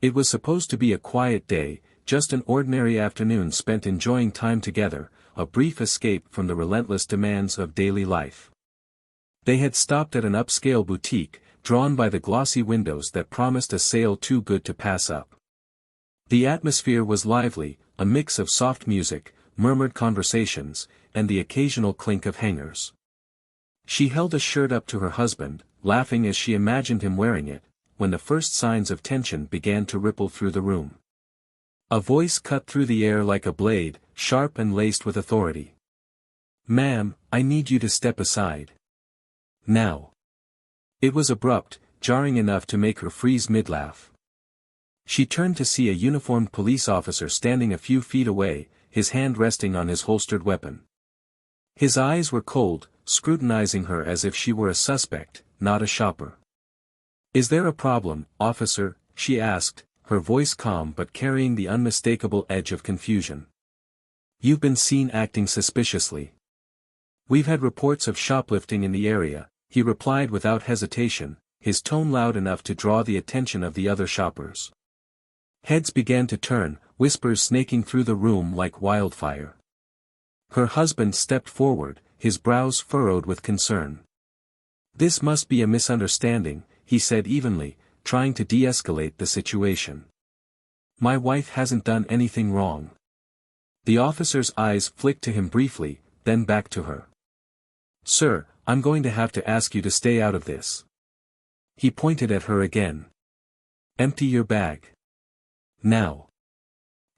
It was supposed to be a quiet day, just an ordinary afternoon spent enjoying time together, a brief escape from the relentless demands of daily life. They had stopped at an upscale boutique, drawn by the glossy windows that promised a sale too good to pass up. The atmosphere was lively, a mix of soft music, murmured conversations, and the occasional clink of hangers. She held a shirt up to her husband, laughing as she imagined him wearing it, when the first signs of tension began to ripple through the room. A voice cut through the air like a blade, sharp and laced with authority. "Ma'am, I need you to step aside. Now." It was abrupt, jarring enough to make her freeze mid-laugh. She turned to see a uniformed police officer standing a few feet away, his hand resting on his holstered weapon. His eyes were cold, scrutinizing her as if she were a suspect, not a shopper. "Is there a problem, officer?" she asked, her voice calm but carrying the unmistakable edge of confusion. "You've been seen acting suspiciously. We've had reports of shoplifting in the area," he replied without hesitation, his tone loud enough to draw the attention of the other shoppers. Heads began to turn, whispers snaking through the room like wildfire. Her husband stepped forward, his brows furrowed with concern. "This must be a misunderstanding," he said evenly, trying to de-escalate the situation. "My wife hasn't done anything wrong." The officer's eyes flicked to him briefly, then back to her. "Sir, I'm going to have to ask you to stay out of this." He pointed at her again. "Empty your bag. Now."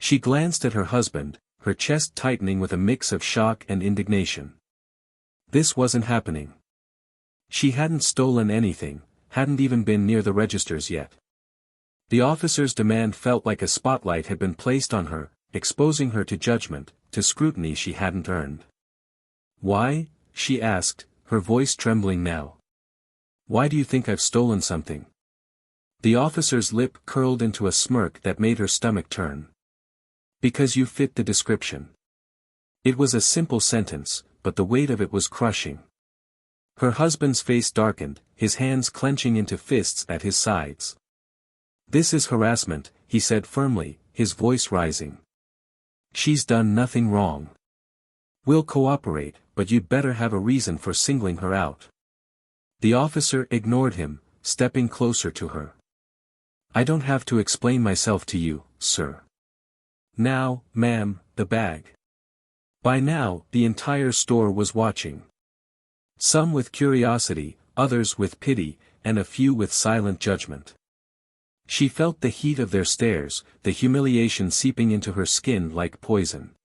She glanced at her husband, her chest tightening with a mix of shock and indignation. This wasn't happening. She hadn't stolen anything, hadn't even been near the registers yet. The officer's demand felt like a spotlight had been placed on her, exposing her to judgment, to scrutiny she hadn't earned. "Why?" she asked, her voice trembling now. "Why do you think I've stolen something?" The officer's lip curled into a smirk that made her stomach turn. "Because you fit the description." It was a simple sentence, but the weight of it was crushing. Her husband's face darkened, his hands clenching into fists at his sides. "This is harassment," he said firmly, his voice rising. "She's done nothing wrong. We'll cooperate, but you'd better have a reason for singling her out." The officer ignored him, stepping closer to her. "I don't have to explain myself to you, sir. Now, ma'am, the bag." By now, the entire store was watching. Some with curiosity, others with pity, and a few with silent judgment. She felt the heat of their stares, the humiliation seeping into her skin like poison.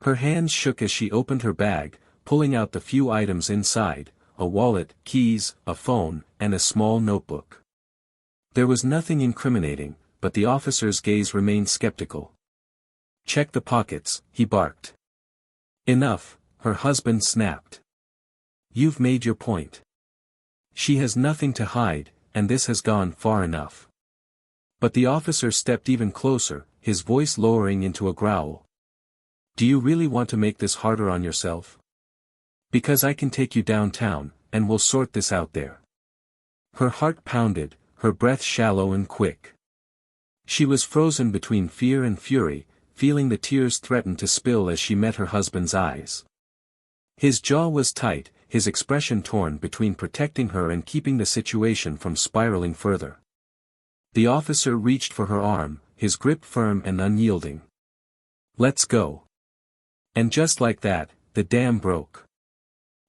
Her hands shook as she opened her bag, pulling out the few items inside, a wallet, keys, a phone, and a small notebook. There was nothing incriminating, but the officer's gaze remained skeptical. "Check the pockets," he barked. "Enough," her husband snapped. "You've made your point. She has nothing to hide, and this has gone far enough." But the officer stepped even closer, his voice lowering into a growl. "Do you really want to make this harder on yourself? Because I can take you downtown, and we'll sort this out there." Her heart pounded, her breath shallow and quick. She was frozen between fear and fury, feeling the tears threaten to spill as she met her husband's eyes. His jaw was tight, his expression torn between protecting her and keeping the situation from spiraling further. The officer reached for her arm, his grip firm and unyielding. "Let's go." And just like that, the dam broke.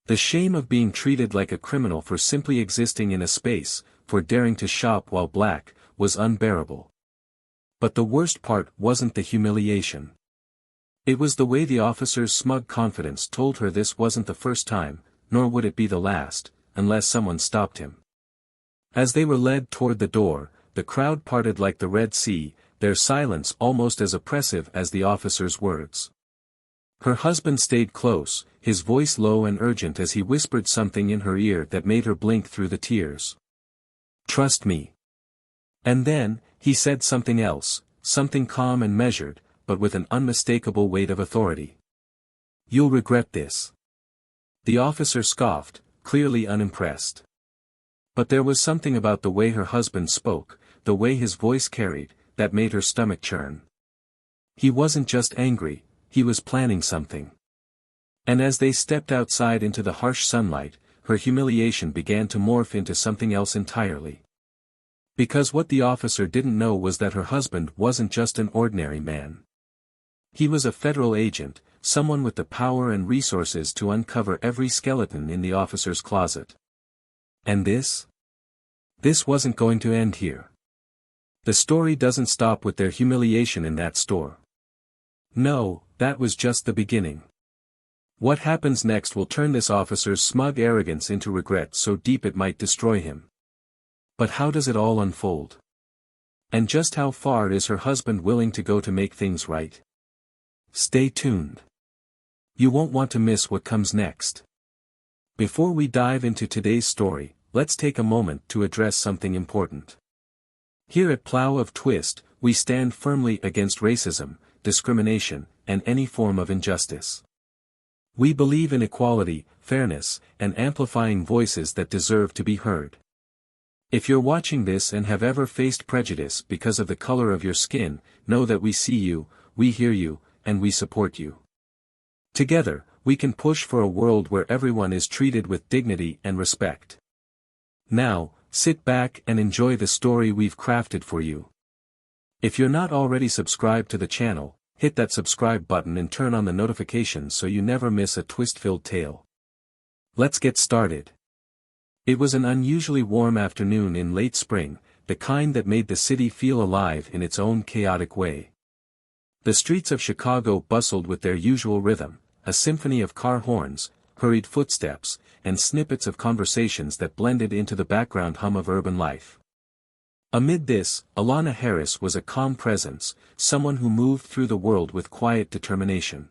The shame of being treated like a criminal for simply existing in a space, for daring to shop while black, was unbearable. But the worst part wasn't the humiliation. It was the way the officer's smug confidence told her this wasn't the first time, nor would it be the last, unless someone stopped him. As they were led toward the door, the crowd parted like the Red Sea, their silence almost as oppressive as the officer's words. Her husband stayed close, his voice low and urgent as he whispered something in her ear that made her blink through the tears. "Trust me." And then, he said something else, something calm and measured, but with an unmistakable weight of authority. "You'll regret this." The officer scoffed, clearly unimpressed. But there was something about the way her husband spoke, the way his voice carried, that made her stomach churn. He wasn't just angry, he was planning something. And as they stepped outside into the harsh sunlight, her humiliation began to morph into something else entirely. Because what the officer didn't know was that her husband wasn't just an ordinary man. He was a federal agent, someone with the power and resources to uncover every skeleton in the officer's closet. And this? This wasn't going to end here. The story doesn't stop with their humiliation in that store. No, that was just the beginning. What happens next will turn this officer's smug arrogance into regret so deep it might destroy him. But how does it all unfold? And just how far is her husband willing to go to make things right? Stay tuned. You won't want to miss what comes next. Before we dive into today's story, let's take a moment to address something important. Here at Plow of Twist, we stand firmly against racism, discrimination, and any form of injustice. We believe in equality, fairness, and amplifying voices that deserve to be heard. If you're watching this and have ever faced prejudice because of the color of your skin, know that we see you, we hear you, and we support you. Together, we can push for a world where everyone is treated with dignity and respect. Now, sit back and enjoy the story we've crafted for you. If you're not already subscribed to the channel, hit that subscribe button and turn on the notifications so you never miss a twist-filled tale. Let's get started. It was an unusually warm afternoon in late spring, the kind that made the city feel alive in its own chaotic way. The streets of Chicago bustled with their usual rhythm, a symphony of car horns, hurried footsteps, and snippets of conversations that blended into the background hum of urban life. Amid this, Alana Harris was a calm presence, someone who moved through the world with quiet determination.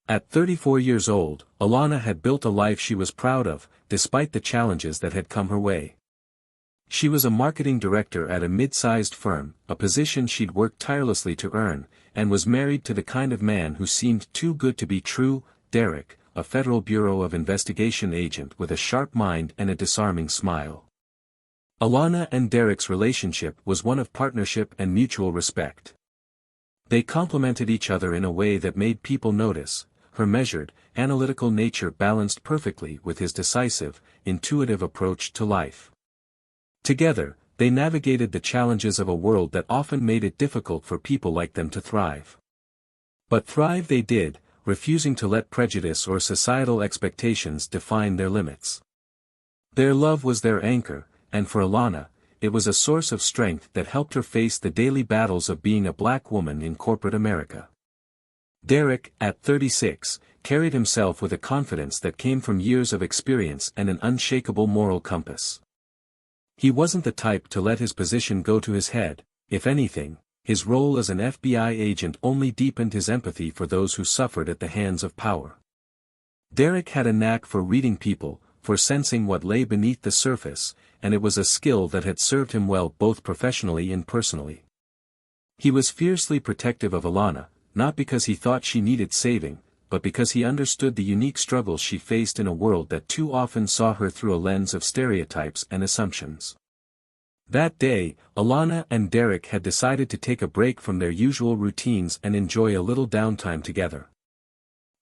At 34 years old, Alana had built a life she was proud of, despite the challenges that had come her way. She was a marketing director at a mid-sized firm, a position she'd worked tirelessly to earn, and was married to the kind of man who seemed too good to be true, Derek, a Federal Bureau of Investigation agent with a sharp mind and a disarming smile. Alana and Derek's relationship was one of partnership and mutual respect. They complemented each other in a way that made people notice. Her measured, analytical nature balanced perfectly with his decisive, intuitive approach to life. Together, they navigated the challenges of a world that often made it difficult for people like them to thrive. But thrive they did, refusing to let prejudice or societal expectations define their limits. Their love was their anchor, and for Alana, it was a source of strength that helped her face the daily battles of being a black woman in corporate America. Derek, at 36, carried himself with a confidence that came from years of experience and an unshakable moral compass. He wasn't the type to let his position go to his head. If anything, his role as an FBI agent only deepened his empathy for those who suffered at the hands of power. Derek had a knack for reading people, for sensing what lay beneath the surface, and it was a skill that had served him well both professionally and personally. He was fiercely protective of Alana, not because he thought she needed saving, but because he understood the unique struggles she faced in a world that too often saw her through a lens of stereotypes and assumptions. That day, Alana and Derek had decided to take a break from their usual routines and enjoy a little downtime together.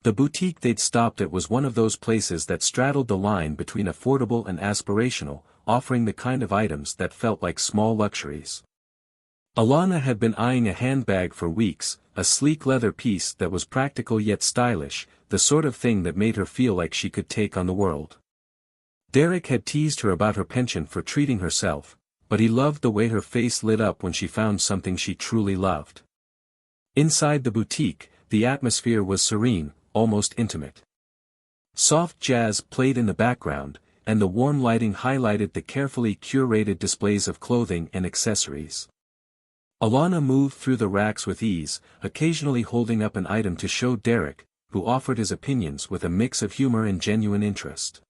The boutique they'd stopped at was one of those places that straddled the line between affordable and aspirational, offering the kind of items that felt like small luxuries. Alana had been eyeing a handbag for weeks, a sleek leather piece that was practical yet stylish, the sort of thing that made her feel like she could take on the world. Derek had teased her about her penchant for treating herself, but he loved the way her face lit up when she found something she truly loved. Inside the boutique, the atmosphere was serene, almost intimate. Soft jazz played in the background, and the warm lighting highlighted the carefully curated displays of clothing and accessories. Alana moved through the racks with ease, occasionally holding up an item to show Derek, who offered his opinions with a mix of humor and genuine interest.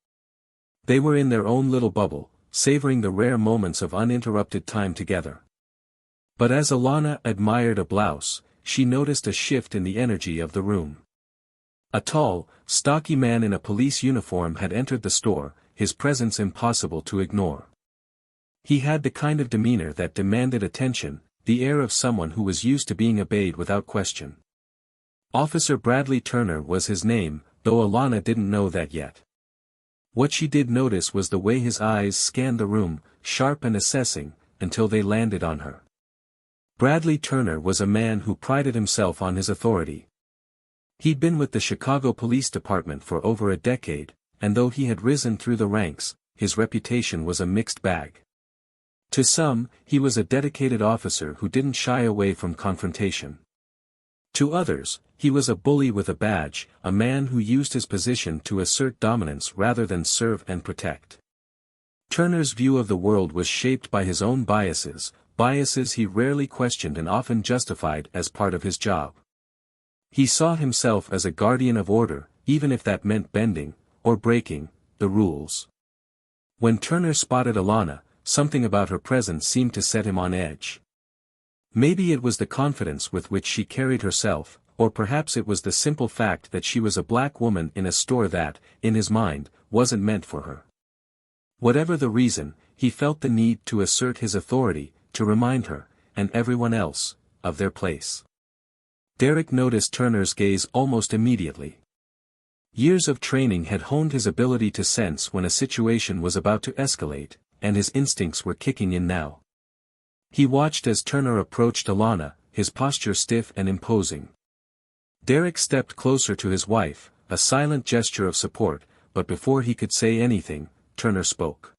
They were in their own little bubble, savoring the rare moments of uninterrupted time together. But as Alana admired a blouse, she noticed a shift in the energy of the room. A tall, stocky man in a police uniform had entered the store, his presence impossible to ignore. He had the kind of demeanor that demanded attention, the air of someone who was used to being obeyed without question. Officer Bradley Turner was his name, though Alana didn't know that yet. What she did notice was the way his eyes scanned the room, sharp and assessing, until they landed on her. Bradley Turner was a man who prided himself on his authority. He'd been with the Chicago Police Department for over a decade, and though he had risen through the ranks, his reputation was a mixed bag. To some, he was a dedicated officer who didn't shy away from confrontation. To others, he was a bully with a badge, a man who used his position to assert dominance rather than serve and protect. Turner's view of the world was shaped by his own biases he rarely questioned and often justified as part of his job. He saw himself as a guardian of order, even if that meant bending, or breaking, the rules. When Turner spotted Alana, something about her presence seemed to set him on edge. Maybe it was the confidence with which she carried herself, or perhaps it was the simple fact that she was a black woman in a store that, in his mind, wasn't meant for her. Whatever the reason, he felt the need to assert his authority, to remind her, and everyone else, of their place. Derek noticed Turner's gaze almost immediately. Years of training had honed his ability to sense when a situation was about to escalate, and his instincts were kicking in now. He watched as Turner approached Alana, his posture stiff and imposing. Derek stepped closer to his wife, a silent gesture of support, but before he could say anything, Turner spoke.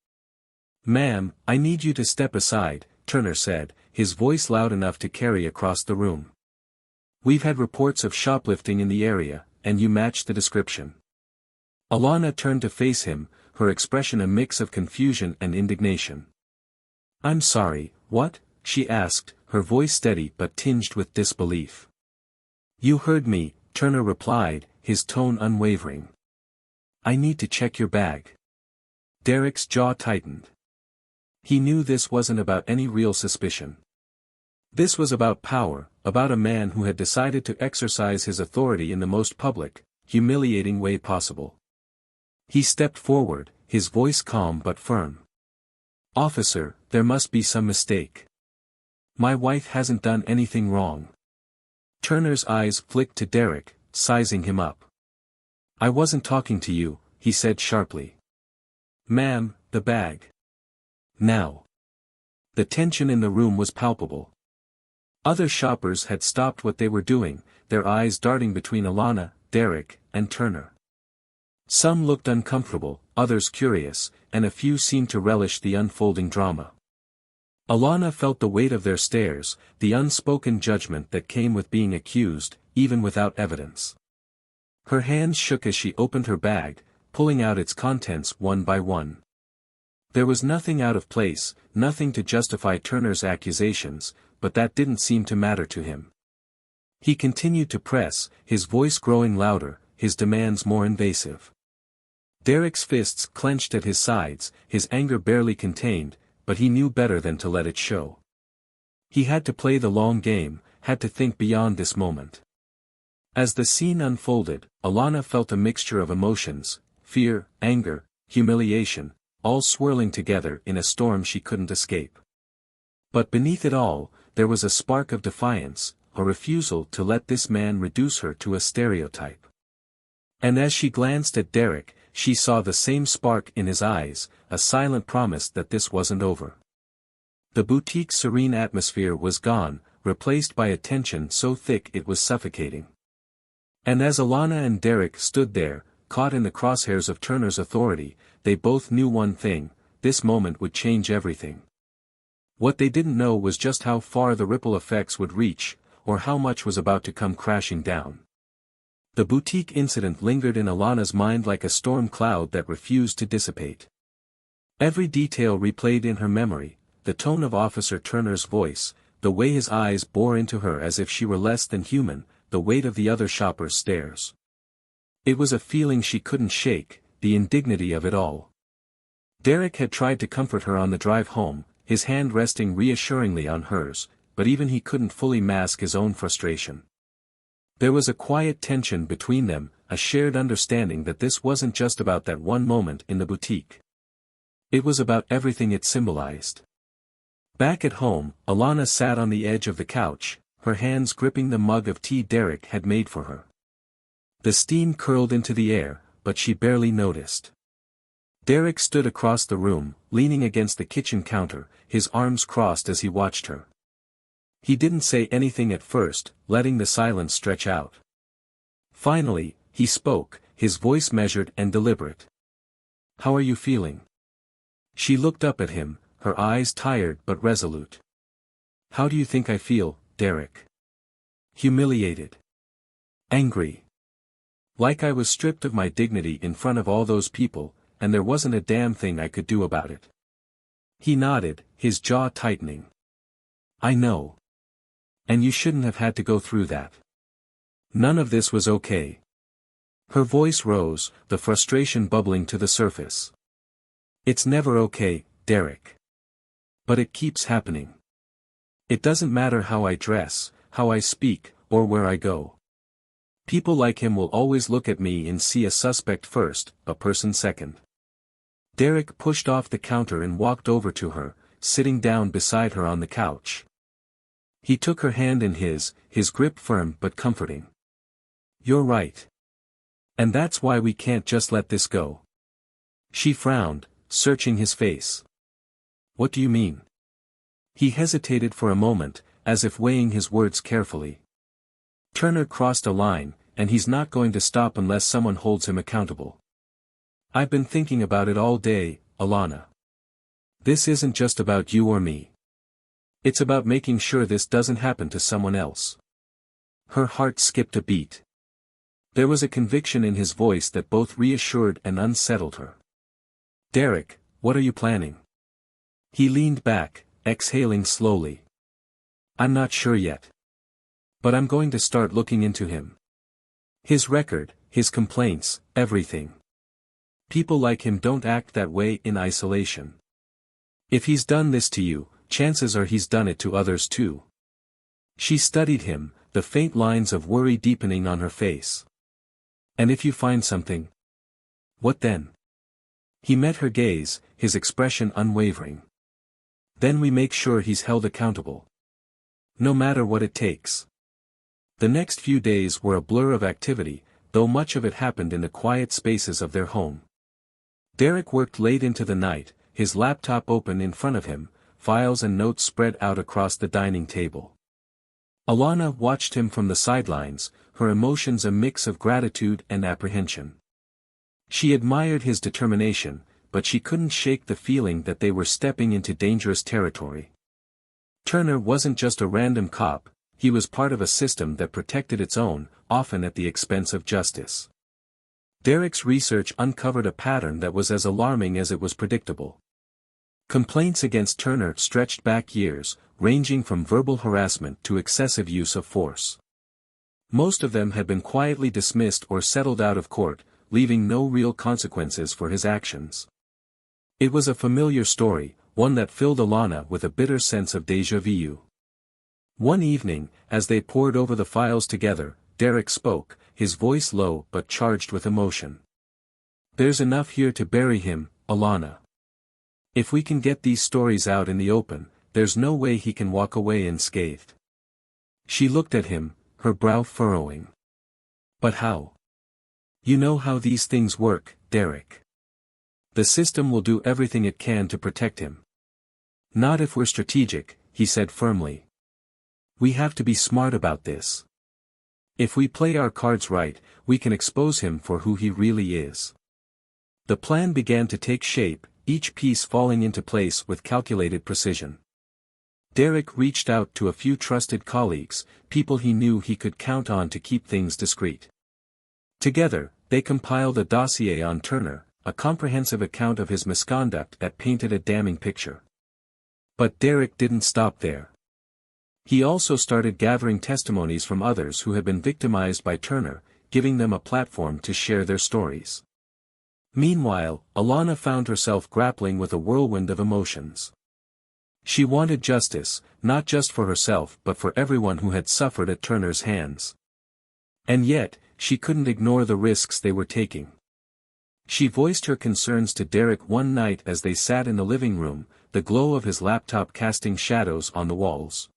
"Ma'am, I need you to step aside," Turner said, his voice loud enough to carry across the room. "We've had reports of shoplifting in the area, and you match the description." Alana turned to face him, her expression a mix of confusion and indignation. "I'm sorry, what?" she asked, her voice steady but tinged with disbelief. "You heard me," Turner replied, his tone unwavering. "I need to check your bag." Derek's jaw tightened. He knew this wasn't about any real suspicion. This was about power, about a man who had decided to exercise his authority in the most public, humiliating way possible. He stepped forward, his voice calm but firm. "Officer, there must be some mistake. My wife hasn't done anything wrong." Turner's eyes flicked to Derek, sizing him up. "I wasn't talking to you," he said sharply. "Ma'am, the bag." Now. The tension in the room was palpable. Other shoppers had stopped what they were doing, their eyes darting between Alana, Derek, and Turner. Some looked uncomfortable, others curious, and a few seemed to relish the unfolding drama. Alana felt the weight of their stares, the unspoken judgment that came with being accused, even without evidence. Her hands shook as she opened her bag, pulling out its contents one by one. There was nothing out of place, nothing to justify Turner's accusations, but that didn't seem to matter to him. He continued to press, his voice growing louder, his demands more invasive. Derek's fists clenched at his sides, his anger barely contained, but he knew better than to let it show. He had to play the long game, had to think beyond this moment. As the scene unfolded, Alana felt a mixture of emotions, fear, anger, humiliation, all swirling together in a storm she couldn't escape. But beneath it all, there was a spark of defiance, a refusal to let this man reduce her to a stereotype. And as she glanced at Derek, she saw the same spark in his eyes, a silent promise that this wasn't over. The boutique's serene atmosphere was gone, replaced by a tension so thick it was suffocating. And as Alana and Derek stood there, caught in the crosshairs of Turner's authority, they both knew one thing: this moment would change everything. What they didn't know was just how far the ripple effects would reach, or how much was about to come crashing down. The boutique incident lingered in Alana's mind like a storm cloud that refused to dissipate. Every detail replayed in her memory, the tone of Officer Turner's voice, the way his eyes bore into her as if she were less than human, the weight of the other shopper's stares. It was a feeling she couldn't shake, the indignity of it all. Derek had tried to comfort her on the drive home, his hand resting reassuringly on hers, but even he couldn't fully mask his own frustration. There was a quiet tension between them, a shared understanding that this wasn't just about that one moment in the boutique. It was about everything it symbolized. Back at home, Alana sat on the edge of the couch, her hands gripping the mug of tea Derek had made for her. The steam curled into the air, but she barely noticed. Derek stood across the room, leaning against the kitchen counter, his arms crossed as he watched her. He didn't say anything at first, letting the silence stretch out. Finally, he spoke, his voice measured and deliberate. "How are you feeling?" She looked up at him, her eyes tired but resolute. "How do you think I feel, Derek?" "Humiliated. Angry. Like I was stripped of my dignity in front of all those people, and there wasn't a damn thing I could do about it." He nodded, his jaw tightening. "I know. And you shouldn't have had to go through that. None of this was okay." Her voice rose, the frustration bubbling to the surface. "It's never okay, Derek. But it keeps happening. It doesn't matter how I dress, how I speak, or where I go. People like him will always look at me and see a suspect first, a person second." Derek pushed off the counter and walked over to her, sitting down beside her on the couch. He took her hand in his grip firm but comforting. "You're right. And that's why we can't just let this go." She frowned, searching his face. "What do you mean?" He hesitated for a moment, as if weighing his words carefully. "Turner crossed a line, and he's not going to stop unless someone holds him accountable. I've been thinking about it all day, Alana. This isn't just about you or me. It's about making sure this doesn't happen to someone else." Her heart skipped a beat. There was a conviction in his voice that both reassured and unsettled her. "Derek, what are you planning?" He leaned back, exhaling slowly. "I'm not sure yet. But I'm going to start looking into him. His record, his complaints, everything. People like him don't act that way in isolation. If he's done this to you, chances are he's done it to others too." She studied him, the faint lines of worry deepening on her face. "And if you find something? What then?" He met her gaze, his expression unwavering. "Then we make sure he's held accountable. No matter what it takes." The next few days were a blur of activity, though much of it happened in the quiet spaces of their home. Derek worked late into the night, his laptop open in front of him, files and notes spread out across the dining table. Alana watched him from the sidelines, her emotions a mix of gratitude and apprehension. She admired his determination, but she couldn't shake the feeling that they were stepping into dangerous territory. Turner wasn't just a random cop, he was part of a system that protected its own, often at the expense of justice. Derek's research uncovered a pattern that was as alarming as it was predictable. Complaints against Turner stretched back years, ranging from verbal harassment to excessive use of force. Most of them had been quietly dismissed or settled out of court, leaving no real consequences for his actions. It was a familiar story, one that filled Alana with a bitter sense of déjà vu. One evening, as they pored over the files together, Derek spoke, his voice low but charged with emotion. "There's enough here to bury him, Alana. If we can get these stories out in the open, there's no way he can walk away unscathed." She looked at him, her brow furrowing. "But how? You know how these things work, Derek. The system will do everything it can to protect him." "Not if we're strategic," he said firmly. "We have to be smart about this. If we play our cards right, we can expose him for who he really is." The plan began to take shape, each piece falling into place with calculated precision. Derek reached out to a few trusted colleagues, people he knew he could count on to keep things discreet. Together, they compiled a dossier on Turner, a comprehensive account of his misconduct that painted a damning picture. But Derek didn't stop there. He also started gathering testimonies from others who had been victimized by Turner, giving them a platform to share their stories. Meanwhile, Alana found herself grappling with a whirlwind of emotions. She wanted justice, not just for herself but for everyone who had suffered at Turner's hands. And yet, she couldn't ignore the risks they were taking. She voiced her concerns to Derek one night as they sat in the living room, the glow of his laptop casting shadows on the walls.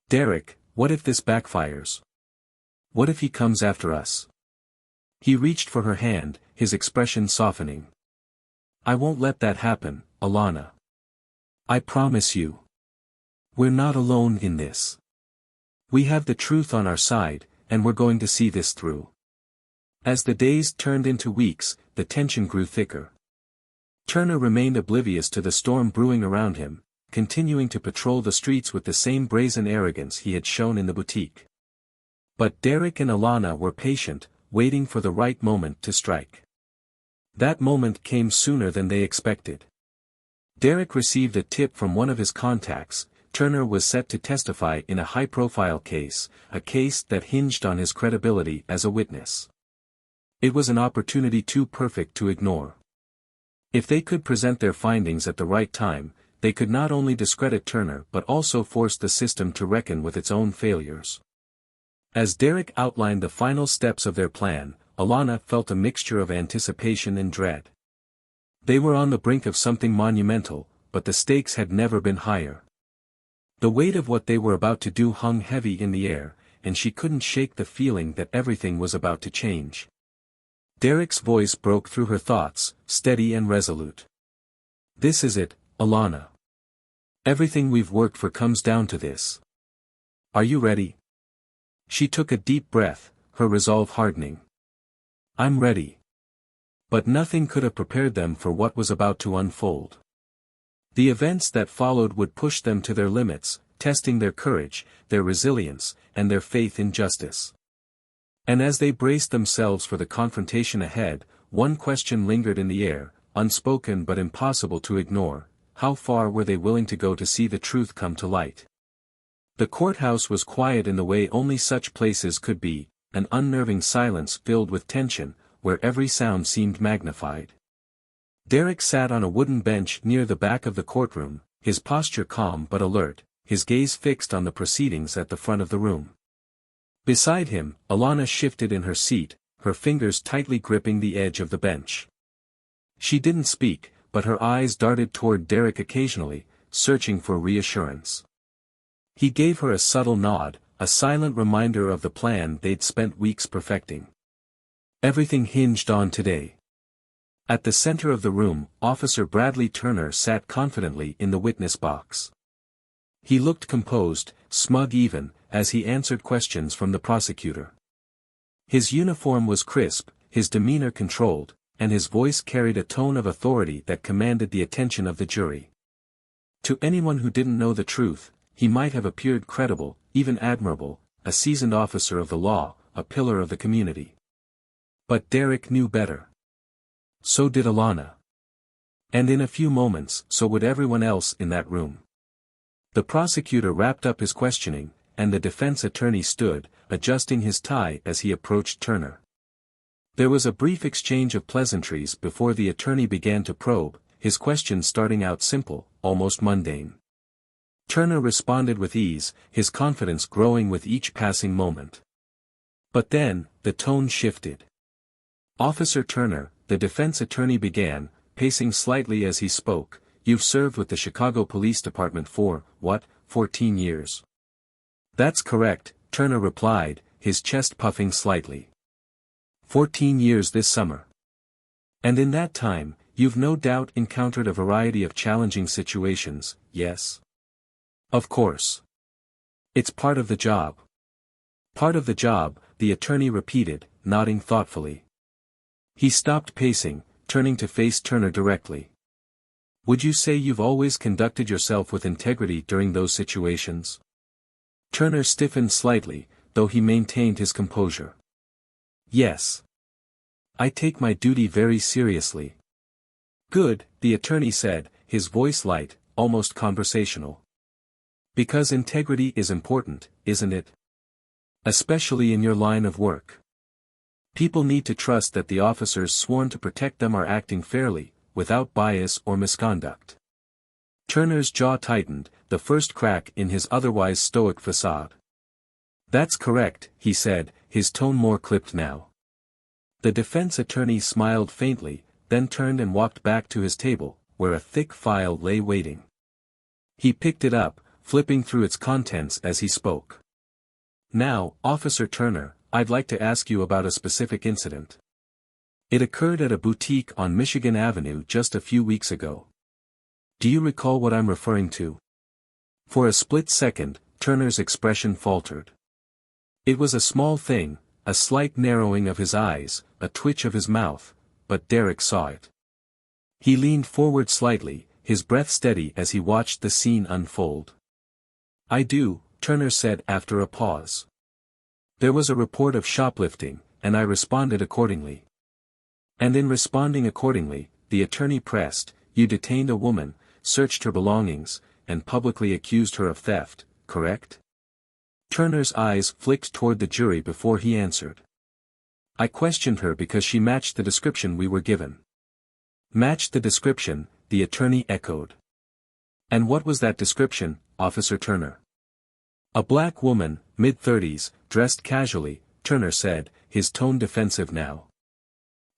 "Derek, what if this backfires? What if he comes after us?" He reached for her hand, his expression softening. "I won't let that happen, Alana. I promise you. We're not alone in this. We have the truth on our side, and we're going to see this through." As the days turned into weeks, the tension grew thicker. Turner remained oblivious to the storm brewing around him, continuing to patrol the streets with the same brazen arrogance he had shown in the boutique. But Derek and Alana were patient, waiting for the right moment to strike. That moment came sooner than they expected. Derek received a tip from one of his contacts. Turner was set to testify in a high-profile case, a case that hinged on his credibility as a witness. It was an opportunity too perfect to ignore. If they could present their findings at the right time, they could not only discredit Turner but also force the system to reckon with its own failures. As Derek outlined the final steps of their plan, Alana felt a mixture of anticipation and dread. They were on the brink of something monumental, but the stakes had never been higher. The weight of what they were about to do hung heavy in the air, and she couldn't shake the feeling that everything was about to change. Derek's voice broke through her thoughts, steady and resolute. "This is it, Alana. Everything we've worked for comes down to this. Are you ready?" She took a deep breath, her resolve hardening. "I'm ready." But nothing could have prepared them for what was about to unfold. The events that followed would push them to their limits, testing their courage, their resilience, and their faith in justice. And as they braced themselves for the confrontation ahead, one question lingered in the air, unspoken but impossible to ignore: how far were they willing to go to see the truth come to light? The courthouse was quiet in the way only such places could be, an unnerving silence filled with tension, where every sound seemed magnified. Derek sat on a wooden bench near the back of the courtroom, his posture calm but alert, his gaze fixed on the proceedings at the front of the room. Beside him, Alana shifted in her seat, her fingers tightly gripping the edge of the bench. She didn't speak, but her eyes darted toward Derek occasionally, searching for reassurance. He gave her a subtle nod, a silent reminder of the plan they'd spent weeks perfecting. Everything hinged on today. At the center of the room, Officer Bradley Turner sat confidently in the witness box. He looked composed, smug even, as he answered questions from the prosecutor. His uniform was crisp, his demeanor controlled, and his voice carried a tone of authority that commanded the attention of the jury. To anyone who didn't know the truth, he might have appeared credible, even admirable, a seasoned officer of the law, a pillar of the community. But Derek knew better. So did Alana. And in a few moments, so would everyone else in that room. The prosecutor wrapped up his questioning, and the defense attorney stood, adjusting his tie as he approached Turner. There was a brief exchange of pleasantries before the attorney began to probe, his questions starting out simple, almost mundane. Turner responded with ease, his confidence growing with each passing moment. But then, the tone shifted. "Officer Turner," the defense attorney began, pacing slightly as he spoke, "you've served with the Chicago Police Department for, 14 years?" "That's correct," Turner replied, his chest puffing slightly. 14 years this summer. "And in that time, you've no doubt encountered a variety of challenging situations, yes?" "Of course. It's part of the job." "Part of the job," the attorney repeated, nodding thoughtfully. He stopped pacing, turning to face Turner directly. "Would you say you've always conducted yourself with integrity during those situations?" Turner stiffened slightly, though he maintained his composure. "Yes. I take my duty very seriously." "Good," the attorney said, his voice light, almost conversational. "Because integrity is important, isn't it? Especially in your line of work. People need to trust that the officers sworn to protect them are acting fairly, without bias or misconduct." Turner's jaw tightened, the first crack in his otherwise stoic facade. "That's correct," he said, his tone more clipped now. The defense attorney smiled faintly, then turned and walked back to his table, where a thick file lay waiting. He picked it up, flipping through its contents as he spoke. "Now, Officer Turner, I'd like to ask you about a specific incident. It occurred at a boutique on Michigan Avenue just a few weeks ago. Do you recall what I'm referring to?" For a split second, Turner's expression faltered. It was a small thing, a slight narrowing of his eyes, a twitch of his mouth, but Derek saw it. He leaned forward slightly, his breath steady as he watched the scene unfold. "I do," Turner said after a pause. "There was a report of shoplifting, and I responded accordingly." "And in responding accordingly," the attorney pressed, "you detained a woman, searched her belongings, and publicly accused her of theft, correct?" Turner's eyes flicked toward the jury before he answered. "I questioned her because she matched the description we were given." "Matched the description," the attorney echoed. "And what was that description, Officer Turner?" "A black woman, mid-30s, dressed casually," Turner said, his tone defensive now.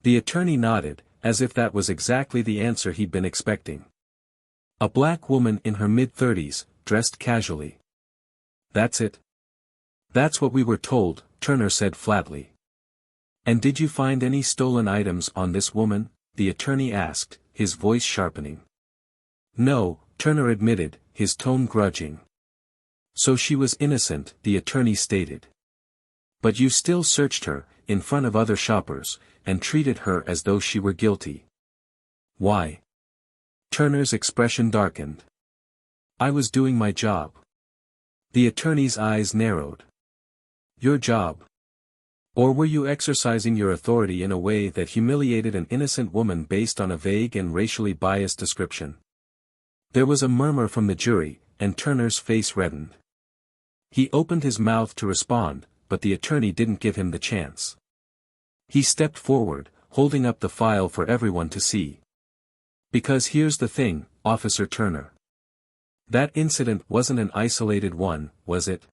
The attorney nodded, as if that was exactly the answer he'd been expecting. "A black woman in her mid-30s, dressed casually. That's it." "That's what we were told," Turner said flatly. "And did you find any stolen items on this woman?" the attorney asked, his voice sharpening. "No," Turner admitted, his tone grudging. "So she was innocent," the attorney stated. "But you still searched her, in front of other shoppers, and treated her as though she were guilty. Why?" Turner's expression darkened. "I was doing my job." The attorney's eyes narrowed. "Your job? Or were you exercising your authority in a way that humiliated an innocent woman based on a vague and racially biased description?" There was a murmur from the jury, and Turner's face reddened. He opened his mouth to respond, but the attorney didn't give him the chance. He stepped forward, holding up the file for everyone to see. "Because here's the thing, Officer Turner. That incident wasn't an isolated one, was it?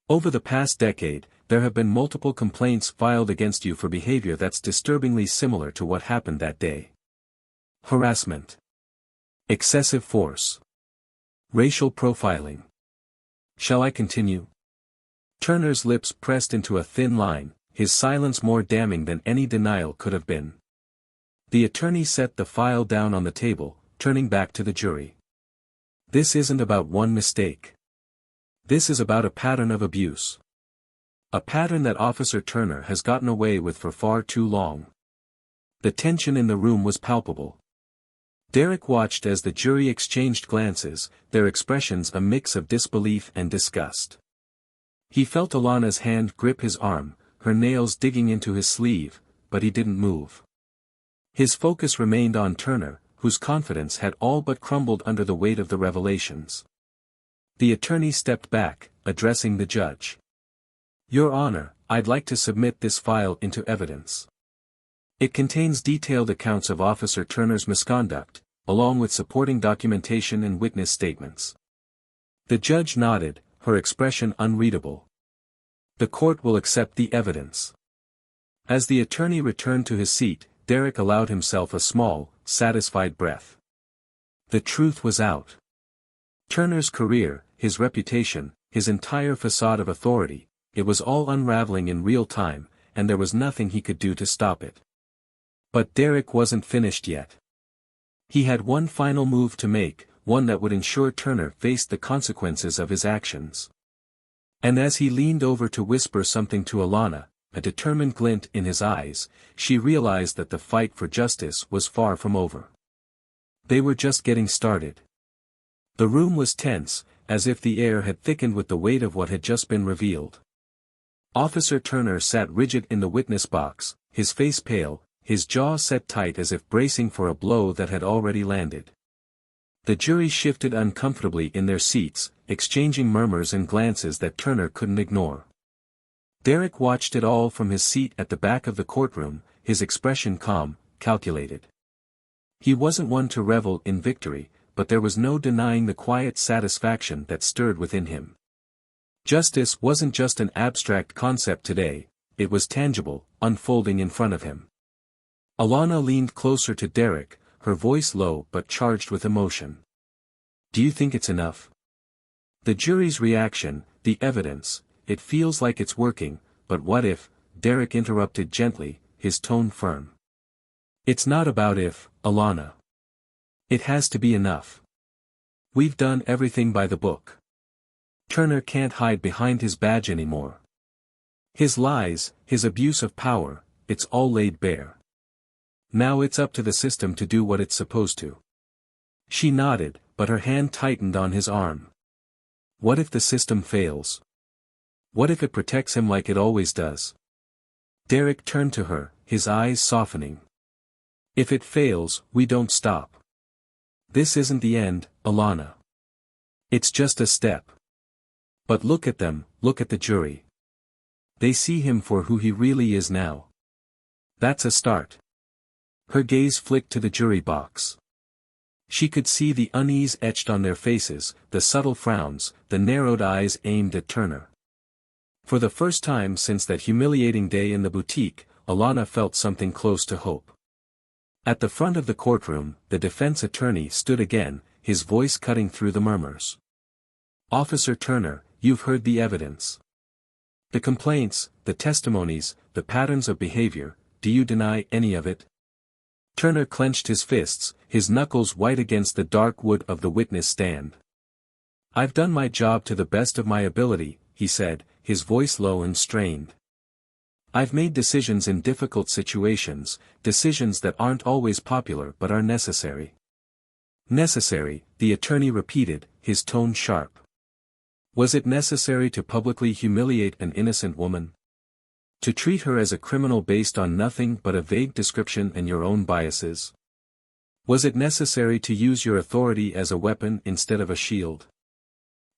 Over the past decade, there have been multiple complaints filed against you for behavior that's disturbingly similar to what happened that day. Harassment. Excessive force. Racial profiling. Shall I continue?" Turner's lips pressed into a thin line, his silence more damning than any denial could have been. The attorney set the file down on the table, turning back to the jury. "This isn't about one mistake. This is about a pattern of abuse. A pattern that Officer Turner has gotten away with for far too long." The tension in the room was palpable. Derek watched as the jury exchanged glances, their expressions a mix of disbelief and disgust. He felt Alana's hand grip his arm, her nails digging into his sleeve, but he didn't move. His focus remained on Turner, whose confidence had all but crumbled under the weight of the revelations. The attorney stepped back, addressing the judge. "Your Honor, I'd like to submit this file into evidence. It contains detailed accounts of Officer Turner's misconduct, along with supporting documentation and witness statements." The judge nodded, her expression unreadable. "The court will accept the evidence." As the attorney returned to his seat, Derek allowed himself a small, satisfied breath. The truth was out. Turner's career, his reputation, his entire facade of authority, it was all unraveling in real time, and there was nothing he could do to stop it. But Derek wasn't finished yet. He had one final move to make, one that would ensure Turner faced the consequences of his actions. And as he leaned over to whisper something to Alana, a determined glint in his eyes, she realized that the fight for justice was far from over. They were just getting started. The room was tense, as if the air had thickened with the weight of what had just been revealed. Officer Turner sat rigid in the witness box, his face pale, his jaw set tight as if bracing for a blow that had already landed. The jury shifted uncomfortably in their seats, exchanging murmurs and glances that Turner couldn't ignore. Derek watched it all from his seat at the back of the courtroom, his expression calm, calculated. He wasn't one to revel in victory, but there was no denying the quiet satisfaction that stirred within him. Justice wasn't just an abstract concept today, it was tangible, unfolding in front of him. Alana leaned closer to Derek, her voice low but charged with emotion. Do you think it's enough? The jury's reaction, the evidence, it feels like it's working, but what if, Derek interrupted gently, his tone firm. It's not about if, Alana. It has to be enough. We've done everything by the book. Turner can't hide behind his badge anymore. His lies, his abuse of power, it's all laid bare. Now it's up to the system to do what it's supposed to. She nodded, but her hand tightened on his arm. What if the system fails? What if it protects him like it always does? Derek turned to her, his eyes softening. If it fails, we don't stop. This isn't the end, Alana. It's just a step. But look at them, look at the jury. They see him for who he really is now. That's a start. Her gaze flicked to the jury box. She could see the unease etched on their faces, the subtle frowns, the narrowed eyes aimed at Turner. For the first time since that humiliating day in the boutique, Alana felt something close to hope. At the front of the courtroom, the defense attorney stood again, his voice cutting through the murmurs. Officer Turner, you've heard the evidence. The complaints, the testimonies, the patterns of behavior, do you deny any of it? Turner clenched his fists, his knuckles white against the dark wood of the witness stand. I've done my job to the best of my ability, he said, his voice low and strained. I've made decisions in difficult situations, decisions that aren't always popular but are necessary. Necessary, the attorney repeated, his tone sharp. Was it necessary to publicly humiliate an innocent woman? To treat her as a criminal based on nothing but a vague description and your own biases? Was it necessary to use your authority as a weapon instead of a shield?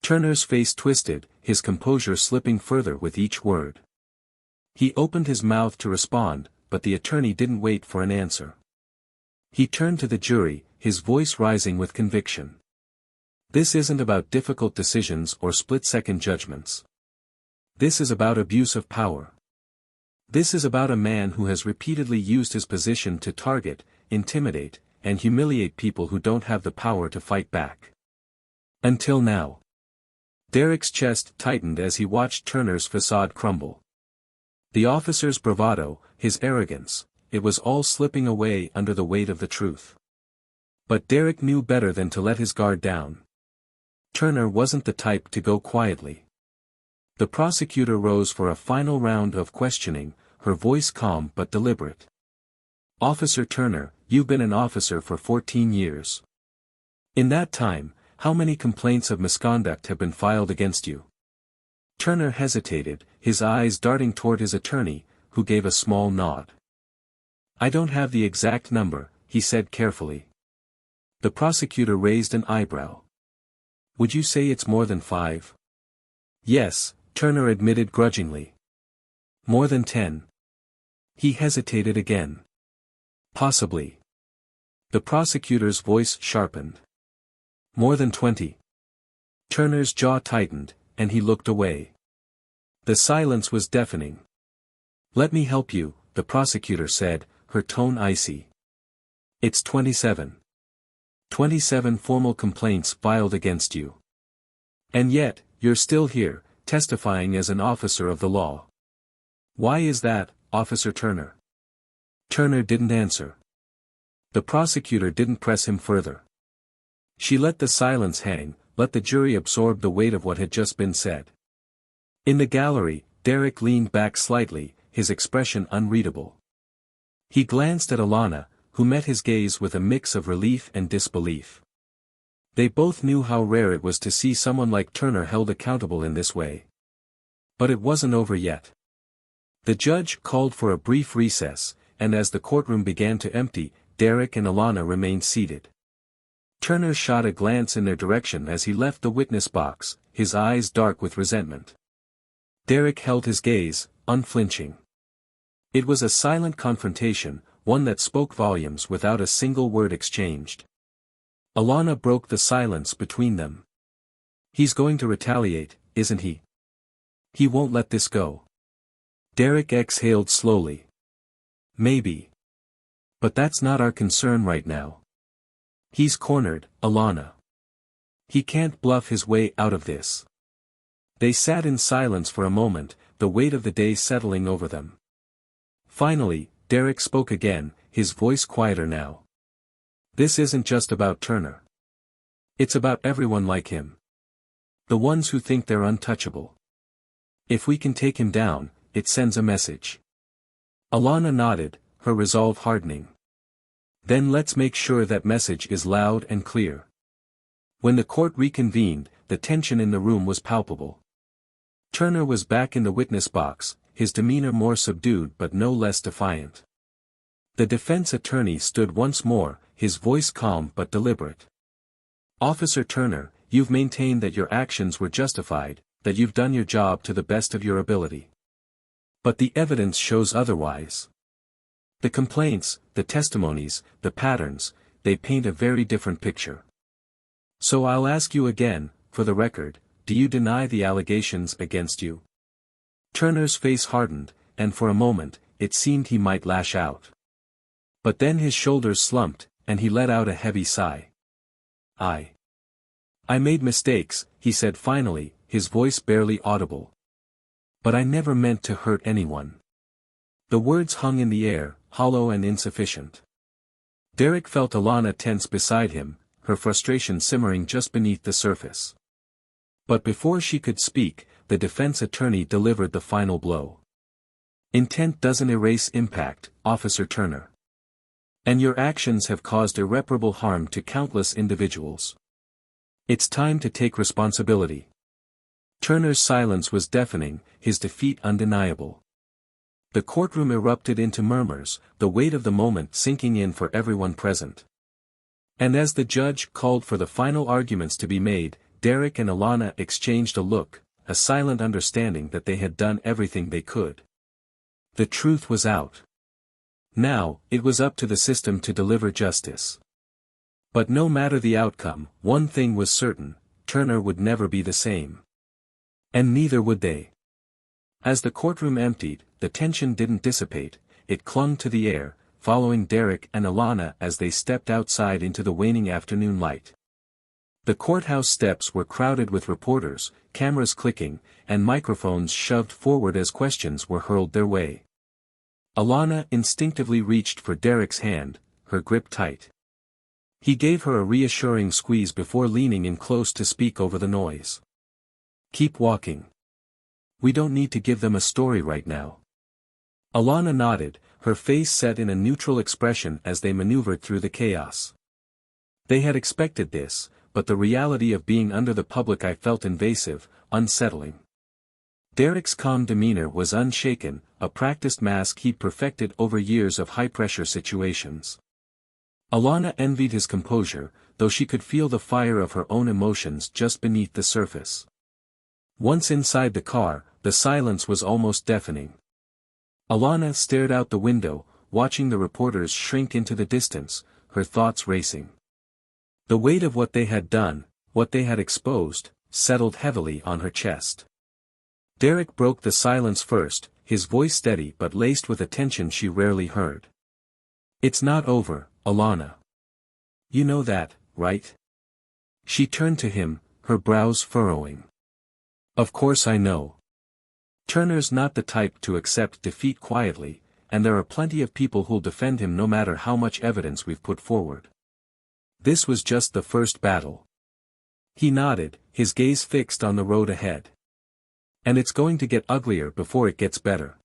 Turner's face twisted, his composure slipping further with each word. He opened his mouth to respond, but the attorney didn't wait for an answer. He turned to the jury, his voice rising with conviction. This isn't about difficult decisions or split-second judgments. This is about abuse of power. This is about a man who has repeatedly used his position to target, intimidate, and humiliate people who don't have the power to fight back. Until now. Derek's chest tightened as he watched Turner's facade crumble. The officer's bravado, his arrogance, it was all slipping away under the weight of the truth. But Derek knew better than to let his guard down. Turner wasn't the type to go quietly. The prosecutor rose for a final round of questioning, her voice calm but deliberate. Officer Turner, you've been an officer for 14 years. In that time, how many complaints of misconduct have been filed against you? Turner hesitated, his eyes darting toward his attorney, who gave a small nod. I don't have the exact number, he said carefully. The prosecutor raised an eyebrow. Would you say it's more than 5? Yes, Turner admitted grudgingly. More than 10. He hesitated again. Possibly. The prosecutor's voice sharpened. More than 20. Turner's jaw tightened, and he looked away. The silence was deafening. Let me help you, the prosecutor said, her tone icy. It's 27. 27 formal complaints filed against you. And yet, you're still here, testifying as an officer of the law. Why is that, Officer Turner? Turner didn't answer. The prosecutor didn't press him further. She let the silence hang, let the jury absorb the weight of what had just been said. In the gallery, Derek leaned back slightly, his expression unreadable. He glanced at Alana, who met his gaze with a mix of relief and disbelief. They both knew how rare it was to see someone like Turner held accountable in this way. But it wasn't over yet. The judge called for a brief recess, and as the courtroom began to empty, Derek and Alana remained seated. Turner shot a glance in their direction as he left the witness box, his eyes dark with resentment. Derek held his gaze, unflinching. It was a silent confrontation, one that spoke volumes without a single word exchanged. Alana broke the silence between them. He's going to retaliate, isn't he? He won't let this go. Derek exhaled slowly. Maybe. But that's not our concern right now. He's cornered, Alana. He can't bluff his way out of this. They sat in silence for a moment, the weight of the day settling over them. Finally, Derek spoke again, his voice quieter now. This isn't just about Turner. It's about everyone like him. The ones who think they're untouchable. If we can take him down, it sends a message. Alana nodded, her resolve hardening. Then let's make sure that message is loud and clear. When the court reconvened, the tension in the room was palpable. Turner was back in the witness box, his demeanor more subdued but no less defiant. The defense attorney stood once more, his voice calm but deliberate. Officer Turner, you've maintained that your actions were justified, that you've done your job to the best of your ability. But the evidence shows otherwise. The complaints, the testimonies, the patterns, they paint a very different picture. So I'll ask you again, for the record, do you deny the allegations against you? Turner's face hardened, and for a moment, it seemed he might lash out. But then his shoulders slumped, and he let out a heavy sigh. I made mistakes, he said finally, his voice barely audible. But I never meant to hurt anyone. The words hung in the air, hollow and insufficient. Derek felt Alana tense beside him, her frustration simmering just beneath the surface. But before she could speak, the defense attorney delivered the final blow. Intent doesn't erase impact, Officer Turner. And your actions have caused irreparable harm to countless individuals. It's time to take responsibility. Turner's silence was deafening, his defeat undeniable. The courtroom erupted into murmurs, the weight of the moment sinking in for everyone present. And as the judge called for the final arguments to be made, Derek and Alana exchanged a look, a silent understanding that they had done everything they could. The truth was out. Now, it was up to the system to deliver justice. But no matter the outcome, one thing was certain, Turner would never be the same. And neither would they. As the courtroom emptied, the tension didn't dissipate, it clung to the air, following Derek and Alana as they stepped outside into the waning afternoon light. The courthouse steps were crowded with reporters, cameras clicking, and microphones shoved forward as questions were hurled their way. Alana instinctively reached for Derek's hand, her grip tight. He gave her a reassuring squeeze before leaning in close to speak over the noise. Keep walking. We don't need to give them a story right now. Alana nodded, her face set in a neutral expression as they maneuvered through the chaos. They had expected this, but the reality of being under the public eye felt invasive, unsettling. Derek's calm demeanor was unshaken, a practiced mask he'd perfected over years of high-pressure situations. Alana envied his composure, though she could feel the fire of her own emotions just beneath the surface. Once inside the car, the silence was almost deafening. Alana stared out the window, watching the reporters shrink into the distance, her thoughts racing. The weight of what they had done, what they had exposed, settled heavily on her chest. Derek broke the silence first, his voice steady but laced with a tension she rarely heard. It's not over, Alana. You know that, right? She turned to him, her brows furrowing. Of course I know. Turner's not the type to accept defeat quietly, and there are plenty of people who'll defend him no matter how much evidence we've put forward. This was just the first battle. He nodded, his gaze fixed on the road ahead. And it's going to get uglier before it gets better.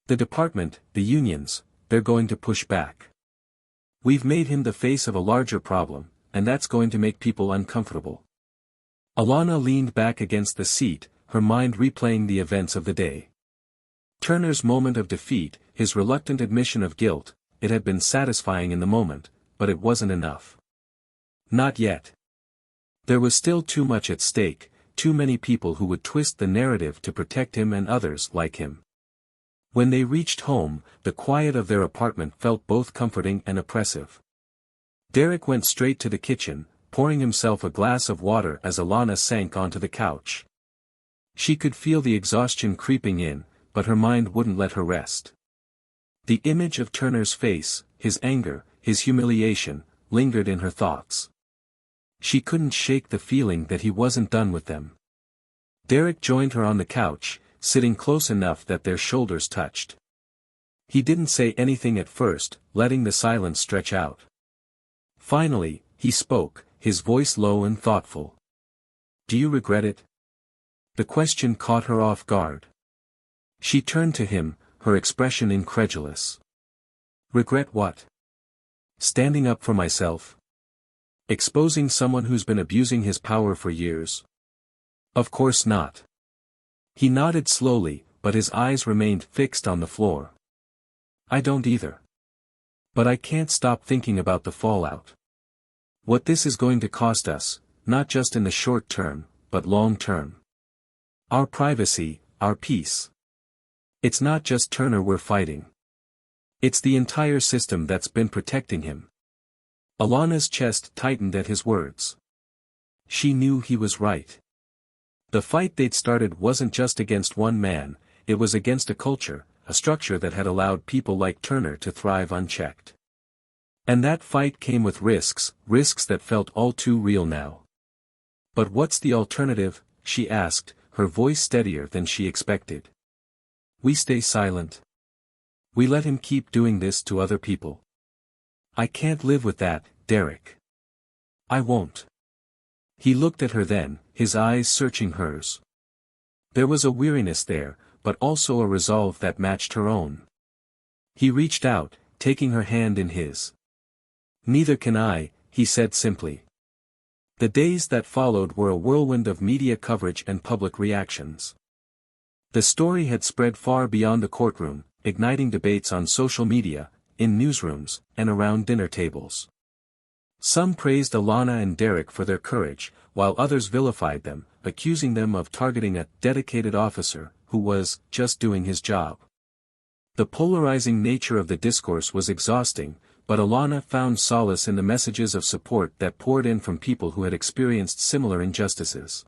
The department, the unions, they're going to push back. We've made him the face of a larger problem, and that's going to make people uncomfortable. Alana leaned back against the seat, her mind replaying the events of the day. Turner's moment of defeat, his reluctant admission of guilt, it had been satisfying in the moment, but it wasn't enough. Not yet. There was still too much at stake, too many people who would twist the narrative to protect him and others like him. When they reached home, the quiet of their apartment felt both comforting and oppressive. Derek went straight to the kitchen, pouring himself a glass of water as Alana sank onto the couch. She could feel the exhaustion creeping in, but her mind wouldn't let her rest. The image of Turner's face, his anger, his humiliation, lingered in her thoughts. She couldn't shake the feeling that he wasn't done with them. Derek joined her on the couch, sitting close enough that their shoulders touched. He didn't say anything at first, letting the silence stretch out. Finally, he spoke, his voice low and thoughtful. "Do you regret it?" The question caught her off guard. She turned to him, her expression incredulous. "Regret what?" "Standing up for myself. Exposing someone who's been abusing his power for years." "Of course not." He nodded slowly, but his eyes remained fixed on the floor. "I don't either. But I can't stop thinking about the fallout. What this is going to cost us, not just in the short term, but long term. Our privacy, our peace. It's not just Turner we're fighting. It's the entire system that's been protecting him." Alana's chest tightened at his words. She knew he was right. The fight they'd started wasn't just against one man, it was against a culture, a structure that had allowed people like Turner to thrive unchecked. And that fight came with risks that felt all too real now. "But what's the alternative?" she asked, her voice steadier than she expected. "We stay silent. We let him keep doing this to other people. I can't live with that, Derek. I won't." He looked at her then, his eyes searching hers. There was a weariness there, but also a resolve that matched her own. He reached out, taking her hand in his. "Neither can I," he said simply. The days that followed were a whirlwind of media coverage and public reactions. The story had spread far beyond the courtroom, igniting debates on social media, in newsrooms, and around dinner tables. Some praised Alana and Derek for their courage, while others vilified them, accusing them of targeting a dedicated officer, who was just doing his job. The polarizing nature of the discourse was exhausting, but Alana found solace in the messages of support that poured in from people who had experienced similar injustices.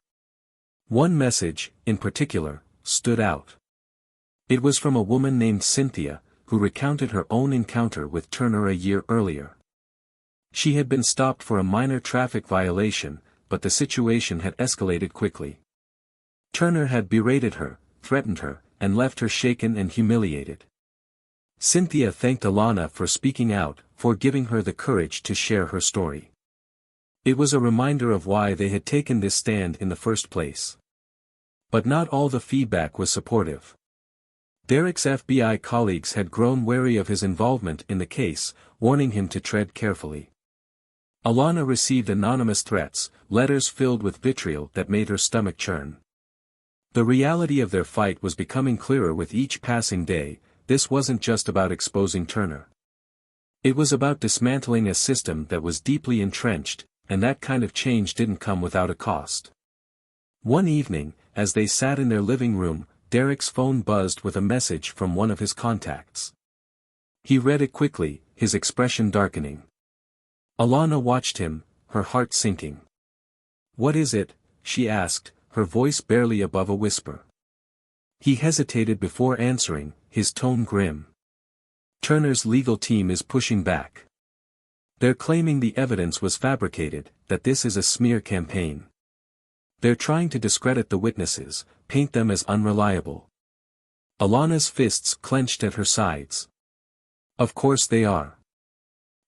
One message, in particular, stood out. It was from a woman named Cynthia, who recounted her own encounter with Turner a year earlier. She had been stopped for a minor traffic violation, but the situation had escalated quickly. Turner had berated her, threatened her, and left her shaken and humiliated. Cynthia thanked Alana for speaking out, for giving her the courage to share her story. It was a reminder of why they had taken this stand in the first place. But not all the feedback was supportive. Derek's FBI colleagues had grown wary of his involvement in the case, warning him to tread carefully. Alana received anonymous threats, letters filled with vitriol that made her stomach churn. The reality of their fight was becoming clearer with each passing day. This wasn't just about exposing Turner. It was about dismantling a system that was deeply entrenched, and that kind of change didn't come without a cost. One evening, as they sat in their living room, Derek's phone buzzed with a message from one of his contacts. He read it quickly, his expression darkening. Alana watched him, her heart sinking. "What is it?" she asked, her voice barely above a whisper. He hesitated before answering, his tone grim. "Turner's legal team is pushing back. They're claiming the evidence was fabricated, that this is a smear campaign. They're trying to discredit the witnesses, paint them as unreliable." Alana's fists clenched at her sides. "Of course they are.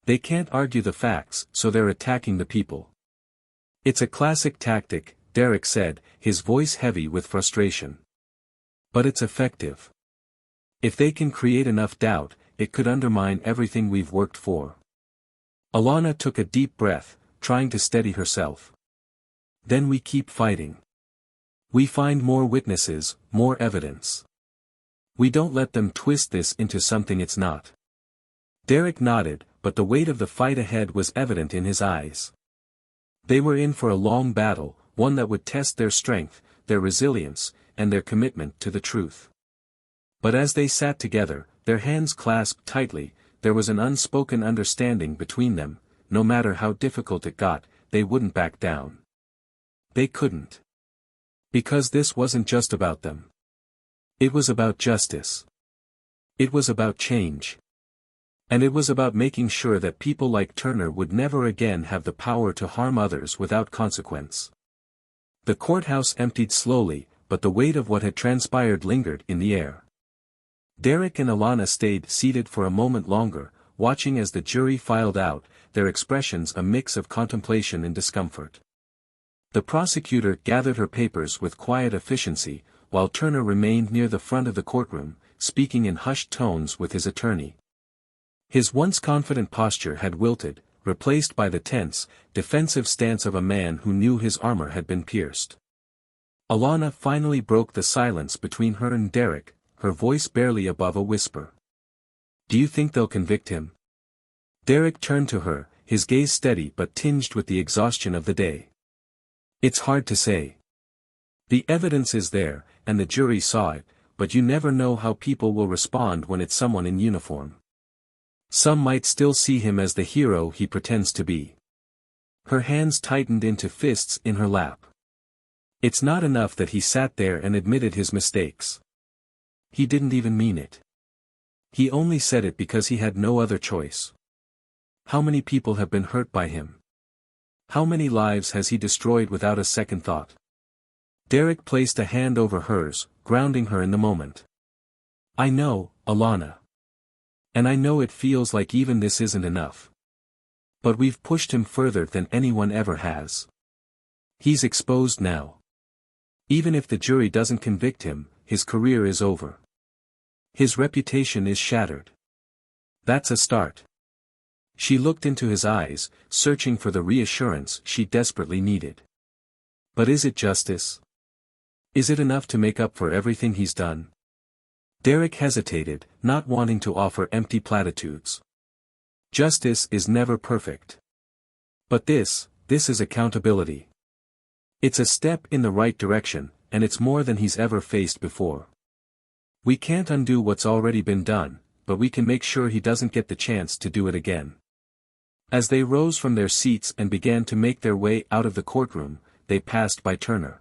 They can't argue the facts, so they're attacking the people. It's a classic tactic," Derek said, his voice heavy with frustration. "But it's effective. If they can create enough doubt, it could undermine everything we've worked for." Alana took a deep breath, trying to steady herself. "Then we keep fighting. We find more witnesses, more evidence. We don't let them twist this into something it's not." Derek nodded, but the weight of the fight ahead was evident in his eyes. They were in for a long battle, one that would test their strength, their resilience, and their commitment to the truth. But as they sat together, their hands clasped tightly, there was an unspoken understanding between them. No matter how difficult it got, they wouldn't back down. They couldn't. Because this wasn't just about them. It was about justice. It was about change. And it was about making sure that people like Turner would never again have the power to harm others without consequence. The courthouse emptied slowly, but the weight of what had transpired lingered in the air. Derek and Alana stayed seated for a moment longer, watching as the jury filed out, their expressions a mix of contemplation and discomfort. The prosecutor gathered her papers with quiet efficiency, while Turner remained near the front of the courtroom, speaking in hushed tones with his attorney. His once confident posture had wilted, replaced by the tense, defensive stance of a man who knew his armor had been pierced. Alana finally broke the silence between her and Derek, her voice barely above a whisper. "Do you think they'll convict him?" Derek turned to her, his gaze steady but tinged with the exhaustion of the day. "It's hard to say. The evidence is there, and the jury saw it, but you never know how people will respond when it's someone in uniform. Some might still see him as the hero he pretends to be." Her hands tightened into fists in her lap. It's not enough that he sat there and admitted his mistakes. He didn't even mean it. He only said it because he had no other choice. How many people have been hurt by him? How many lives has he destroyed without a second thought? Derek placed a hand over hers, grounding her in the moment. "I know, Alana. And I know it feels like even this isn't enough. But we've pushed him further than anyone ever has. He's exposed now. Even if the jury doesn't convict him, his career is over. His reputation is shattered. That's a start." She looked into his eyes, searching for the reassurance she desperately needed. "But is it justice? Is it enough to make up for everything he's done?" Derek hesitated, not wanting to offer empty platitudes. Justice is never perfect. But this is accountability. It's a step in the right direction, and it's more than he's ever faced before. We can't undo what's already been done, but we can make sure he doesn't get the chance to do it again. As they rose from their seats and began to make their way out of the courtroom, they passed by Turner.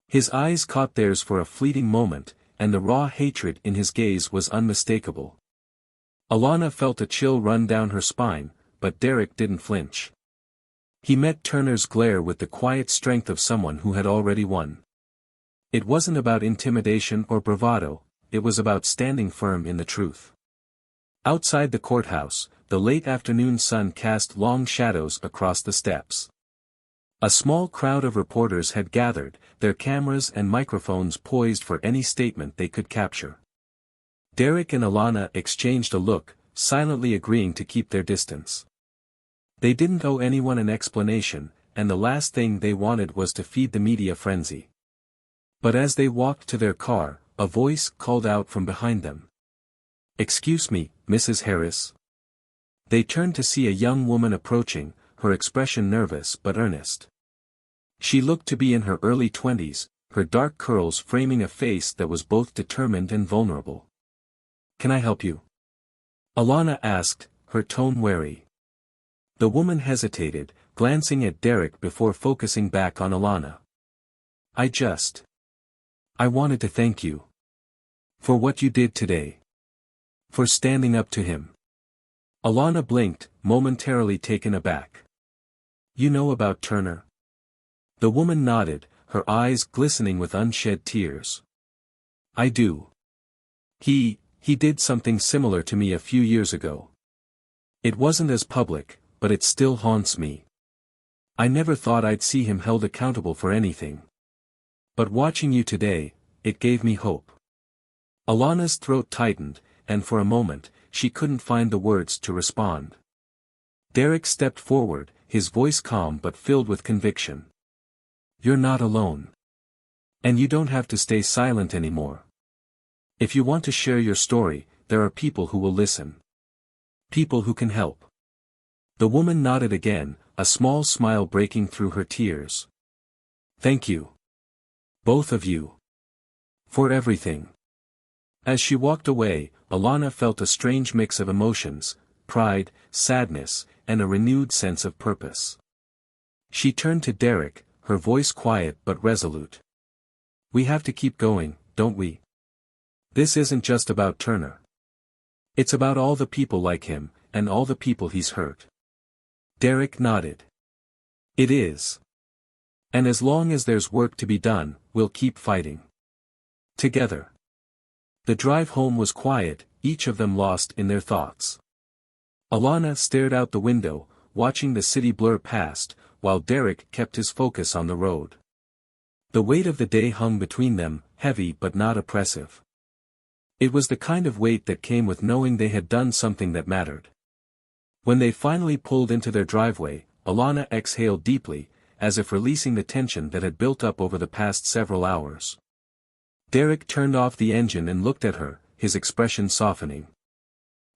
His eyes caught theirs for a fleeting moment, and the raw hatred in his gaze was unmistakable. Alana felt a chill run down her spine, but Derek didn't flinch. He met Turner's glare with the quiet strength of someone who had already won. It wasn't about intimidation or bravado, it was about standing firm in the truth. Outside the courthouse, the late afternoon sun cast long shadows across the steps. A small crowd of reporters had gathered, their cameras and microphones poised for any statement they could capture. Derek and Alana exchanged a look, silently agreeing to keep their distance. They didn't owe anyone an explanation, and the last thing they wanted was to feed the media frenzy. But as they walked to their car, a voice called out from behind them. "Excuse me, Mrs. Harris." They turned to see a young woman approaching, her expression nervous but earnest. She looked to be in her early 20s, her dark curls framing a face that was both determined and vulnerable. "Can I help you?" Alana asked, her tone wary. The woman hesitated, glancing at Derek before focusing back on Alana. I wanted to thank you. For what you did today. For standing up to him." Alana blinked, momentarily taken aback. "You know about Turner?" The woman nodded, her eyes glistening with unshed tears. "I do. He did something similar to me a few years ago. It wasn't as public, but it still haunts me. I never thought I'd see him held accountable for anything. But watching you today, it gave me hope." Alana's throat tightened, and for a moment, she couldn't find the words to respond. Derek stepped forward, his voice calm but filled with conviction. "You're not alone. And you don't have to stay silent anymore. If you want to share your story, there are people who will listen. People who can help." The woman nodded again, a small smile breaking through her tears. "Thank you. Both of you. For everything." As she walked away, Alana felt a strange mix of emotions, pride, sadness, and a renewed sense of purpose. She turned to Derek, her voice quiet but resolute. "We have to keep going, don't we? This isn't just about Turner. It's about all the people like him, and all the people he's hurt. Derek nodded. It is. And as long as there's work to be done, we'll keep fighting. Together. The drive home was quiet, each of them lost in their thoughts. Alana stared out the window, watching the city blur past, while Derek kept his focus on the road. The weight of the day hung between them, heavy but not oppressive. It was the kind of weight that came with knowing they had done something that mattered. When they finally pulled into their driveway, Alana exhaled deeply, as if releasing the tension that had built up over the past several hours. Derek turned off the engine and looked at her, his expression softening.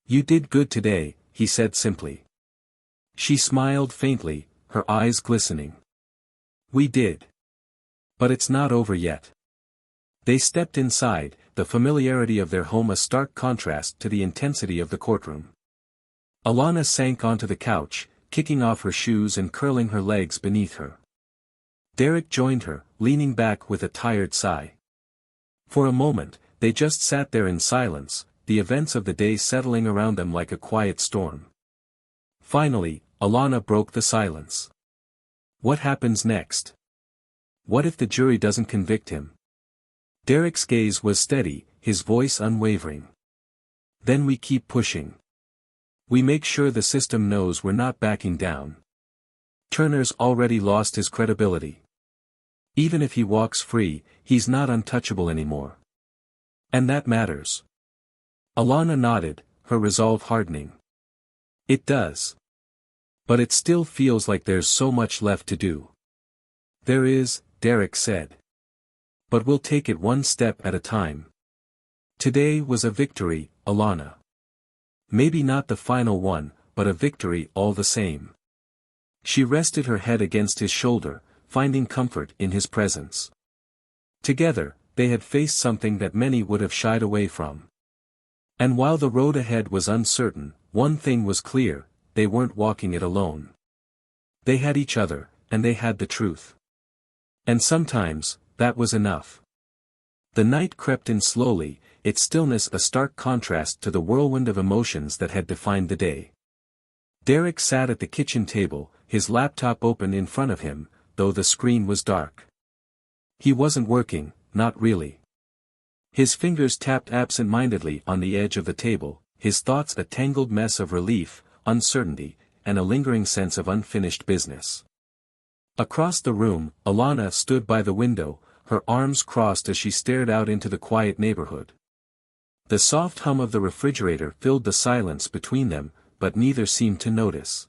"You did good today," he said simply. She smiled faintly, her eyes glistening. "We did. But it's not over yet." They stepped inside, the familiarity of their home a stark contrast to the intensity of the courtroom. Alana sank onto the couch, kicking off her shoes and curling her legs beneath her. Derek joined her, leaning back with a tired sigh. For a moment, they just sat there in silence, the events of the day settling around them like a quiet storm. Finally, Alana broke the silence. "What happens next? What if the jury doesn't convict him?" Derek's gaze was steady, his voice unwavering. "Then we keep pushing. We make sure the system knows we're not backing down. Turner's already lost his credibility. Even if he walks free, he's not untouchable anymore. And that matters." Alana nodded, her resolve hardening. "It does. But it still feels like there's so much left to do." "There is," Derek said. "But we'll take it one step at a time. Today was a victory, Alana. Maybe not the final one, but a victory all the same." She rested her head against his shoulder, finding comfort in his presence. Together, they had faced something that many would have shied away from. And while the road ahead was uncertain, one thing was clear, they weren't walking it alone. They had each other, and they had the truth. And sometimes, that was enough. The night crept in slowly, its stillness a stark contrast to the whirlwind of emotions that had defined the day. Derek sat at the kitchen table, his laptop open in front of him, though the screen was dark. He wasn't working, not really. His fingers tapped absent-mindedly on the edge of the table, his thoughts a tangled mess of relief, uncertainty, and a lingering sense of unfinished business. Across the room, Alana stood by the window, her arms crossed as she stared out into the quiet neighborhood. The soft hum of the refrigerator filled the silence between them, but neither seemed to notice.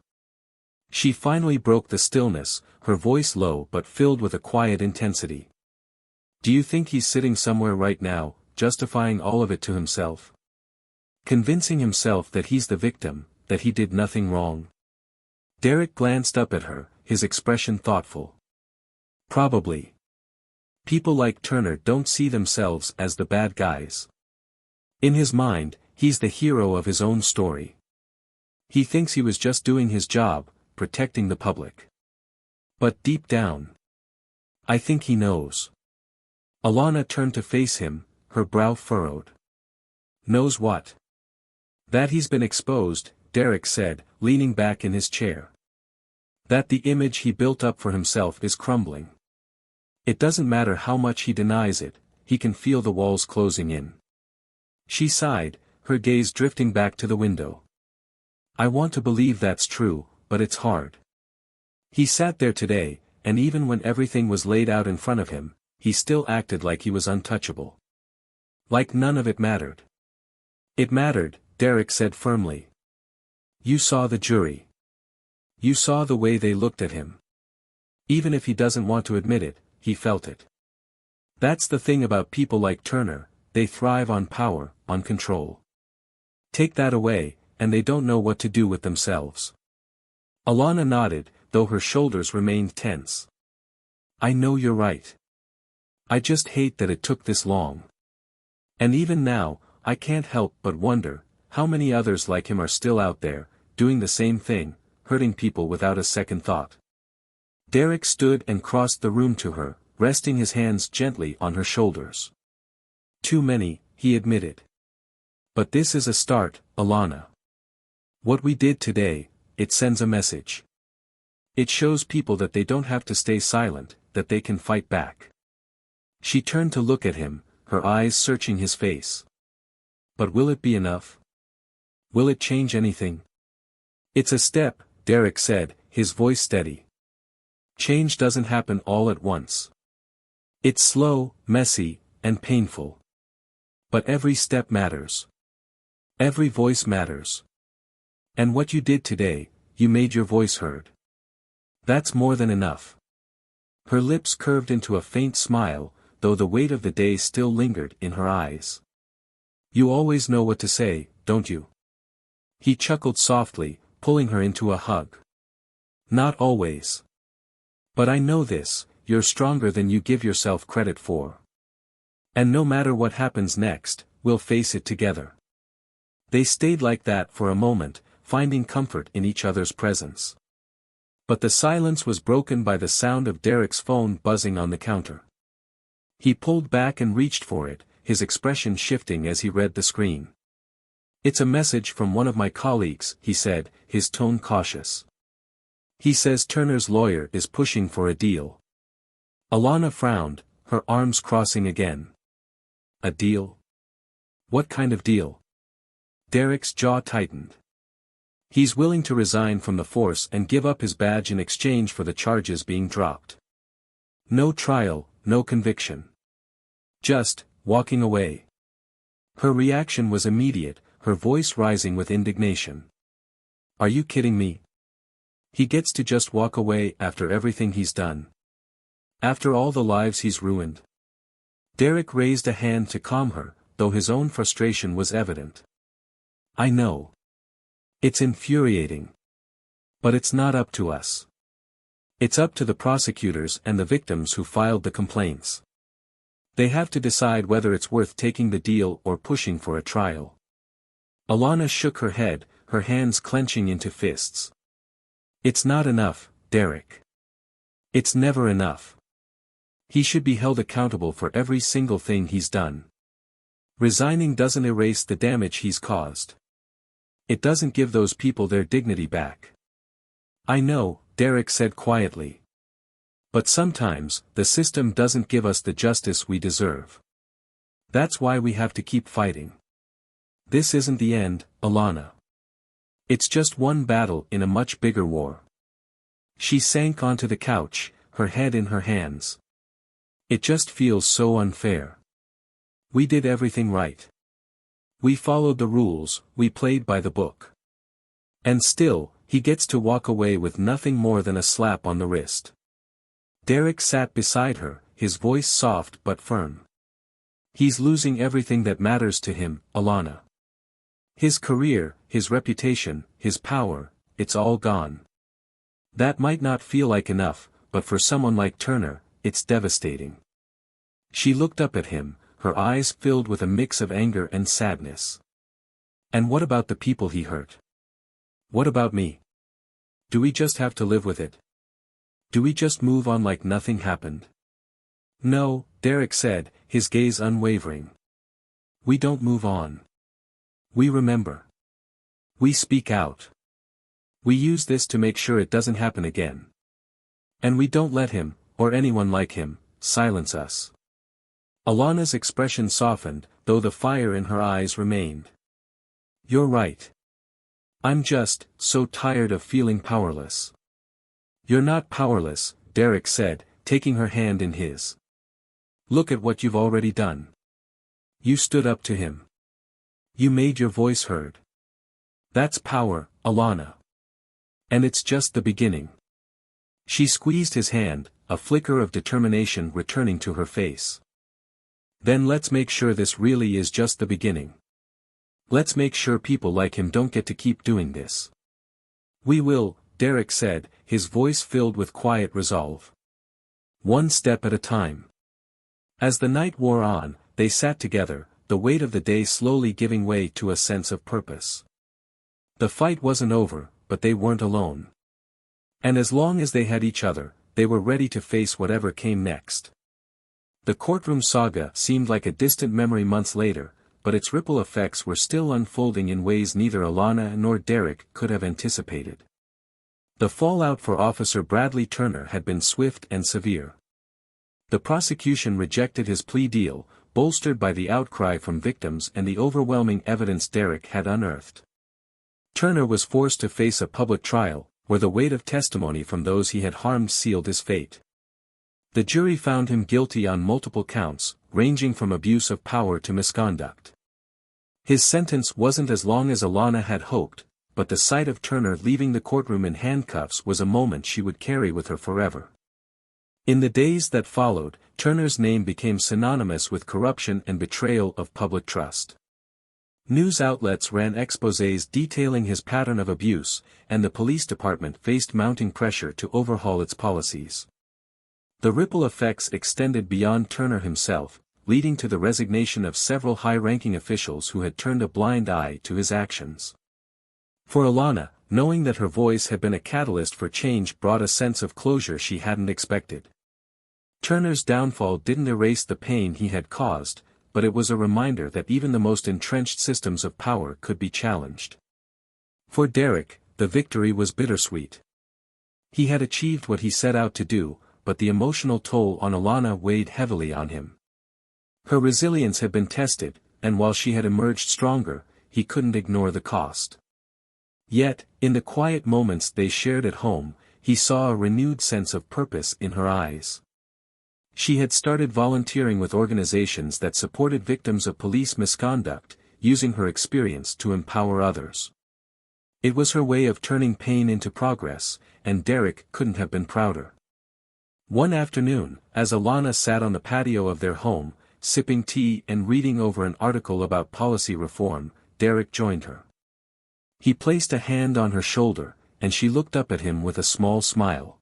She finally broke the stillness, her voice low but filled with a quiet intensity. "Do you think he's sitting somewhere right now, justifying all of it to himself? Convincing himself that he's the victim, that he did nothing wrong?" Derek glanced up at her, his expression thoughtful. "Probably. People like Turner don't see themselves as the bad guys. In his mind, he's the hero of his own story. He thinks he was just doing his job, protecting the public. But deep down, I think he knows." Alana turned to face him, her brow furrowed. "Knows what?" "That he's been exposed," Derek said, leaning back in his chair. "That the image he built up for himself is crumbling. It doesn't matter how much he denies it, he can feel the walls closing in." She sighed, her gaze drifting back to the window. "I want to believe that's true, but it's hard." He sat there today, and even when everything was laid out in front of him, he still acted like he was untouchable. Like none of it mattered. "It mattered," Derek said firmly. "You saw the jury. You saw the way they looked at him. Even if he doesn't want to admit it, he felt it. That's the thing about people like Turner, they thrive on power, on control. Take that away, and they don't know what to do with themselves." Alana nodded, though her shoulders remained tense. "I know you're right. I just hate that it took this long. And even now, I can't help but wonder, how many others like him are still out there, doing the same thing, hurting people without a second thought." Derek stood and crossed the room to her, resting his hands gently on her shoulders. "Too many," he admitted. But this is a start, Alana. What we did today, it sends a message. It shows people that they don't have to stay silent, that they can fight back. She turned to look at him, her eyes searching his face. But will it be enough? Will it change anything? It's a step, Derek said, his voice steady. Change doesn't happen all at once. It's slow, messy, and painful. But every step matters. Every voice matters. And what you did today, you made your voice heard. That's more than enough. Her lips curved into a faint smile, though the weight of the day still lingered in her eyes. You always know what to say, don't you? He chuckled softly, pulling her into a hug. Not always. But I know this, you're stronger than you give yourself credit for. And no matter what happens next, we'll face it together. They stayed like that for a moment, finding comfort in each other's presence. But the silence was broken by the sound of Derek's phone buzzing on the counter. He pulled back and reached for it, his expression shifting as he read the screen. It's a message from one of my colleagues, he said, his tone cautious. He says Turner's lawyer is pushing for a deal. Alana frowned, her arms crossing again. A deal? What kind of deal? Derek's jaw tightened. He's willing to resign from the force and give up his badge in exchange for the charges being dropped. No trial, no conviction. Just, walking away. Her reaction was immediate, her voice rising with indignation. Are you kidding me? He gets to just walk away after everything he's done. After all the lives he's ruined. Derek raised a hand to calm her, though his own frustration was evident. I know. It's infuriating. But it's not up to us. It's up to the prosecutors and the victims who filed the complaints. They have to decide whether it's worth taking the deal or pushing for a trial. Alana shook her head, her hands clenching into fists. It's not enough, Derek. It's never enough. He should be held accountable for every single thing he's done. Resigning doesn't erase the damage he's caused. It doesn't give those people their dignity back. I know, Derek said quietly. But sometimes, the system doesn't give us the justice we deserve. That's why we have to keep fighting. This isn't the end, Alana. It's just one battle in a much bigger war. She sank onto the couch, her head in her hands. It just feels so unfair. We did everything right. We followed the rules, we played by the book. And still, he gets to walk away with nothing more than a slap on the wrist. Derek sat beside her, his voice soft but firm. He's losing everything that matters to him, Alana. His career, his reputation, his power, it's all gone. That might not feel like enough, but for someone like Turner, it's devastating. She looked up at him, her eyes filled with a mix of anger and sadness. And what about the people he hurt? What about me? Do we just have to live with it? Do we just move on like nothing happened? No, Derek said, his gaze unwavering. We don't move on. We remember. We speak out. We use this to make sure it doesn't happen again. And we don't let him, or anyone like him, silence us. Alana's expression softened, though the fire in her eyes remained. You're right. I'm just, so tired of feeling powerless. You're not powerless, Derek said, taking her hand in his. Look at what you've already done. You stood up to him. You made your voice heard. That's power, Alana. And it's just the beginning. She squeezed his hand, a flicker of determination returning to her face. Then let's make sure this really is just the beginning. Let's make sure people like him don't get to keep doing this. We will, Derek said, his voice filled with quiet resolve. One step at a time. As the night wore on, they sat together, the weight of the day slowly giving way to a sense of purpose. The fight wasn't over, but they weren't alone. And as long as they had each other, they were ready to face whatever came next. The courtroom saga seemed like a distant memory months later, but its ripple effects were still unfolding in ways neither Alana nor Derek could have anticipated. The fallout for Officer Bradley Turner had been swift and severe. The prosecution rejected his plea deal, bolstered by the outcry from victims and the overwhelming evidence Derek had unearthed. Turner was forced to face a public trial, where the weight of testimony from those he had harmed sealed his fate. The jury found him guilty on multiple counts, ranging from abuse of power to misconduct. His sentence wasn't as long as Alana had hoped, but the sight of Turner leaving the courtroom in handcuffs was a moment she would carry with her forever. In the days that followed, Turner's name became synonymous with corruption and betrayal of public trust. News outlets ran exposés detailing his pattern of abuse, and the police department faced mounting pressure to overhaul its policies. The ripple effects extended beyond Turner himself, leading to the resignation of several high-ranking officials who had turned a blind eye to his actions. For Alana, knowing that her voice had been a catalyst for change brought a sense of closure she hadn't expected. Turner's downfall didn't erase the pain he had caused, but it was a reminder that even the most entrenched systems of power could be challenged. For Derek, the victory was bittersweet. He had achieved what he set out to do, but the emotional toll on Alana weighed heavily on him. Her resilience had been tested, and while she had emerged stronger, he couldn't ignore the cost. Yet, in the quiet moments they shared at home, he saw a renewed sense of purpose in her eyes. She had started volunteering with organizations that supported victims of police misconduct, using her experience to empower others. It was her way of turning pain into progress, and Derek couldn't have been prouder. One afternoon, as Alana sat on the patio of their home, sipping tea and reading over an article about policy reform, Derek joined her. He placed a hand on her shoulder, and she looked up at him with a small smile.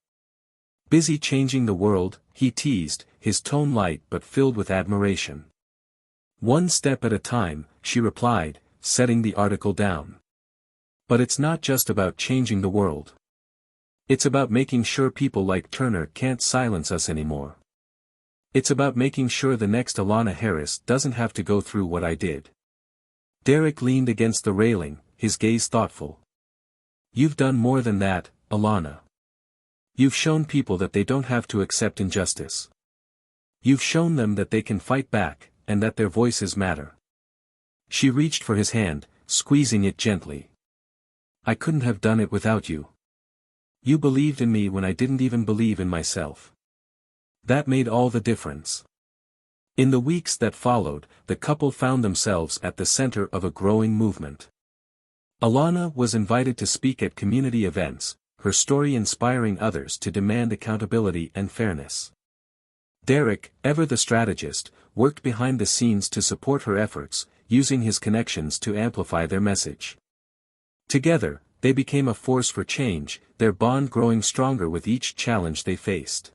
"Busy changing the world," he teased, his tone light but filled with admiration. "One step at a time," she replied, setting the article down. "But it's not just about changing the world. It's about making sure people like Turner can't silence us anymore. It's about making sure the next Alana Harris doesn't have to go through what I did." Derek leaned against the railing, his gaze thoughtful. "You've done more than that, Alana. You've shown people that they don't have to accept injustice. You've shown them that they can fight back, and that their voices matter." She reached for his hand, squeezing it gently. "I couldn't have done it without you. You believed in me when I didn't even believe in myself. That made all the difference." In the weeks that followed, the couple found themselves at the center of a growing movement. Alana was invited to speak at community events, her story inspiring others to demand accountability and fairness. Derek, ever the strategist, worked behind the scenes to support her efforts, using his connections to amplify their message. Together, they became a force for change, their bond growing stronger with each challenge they faced.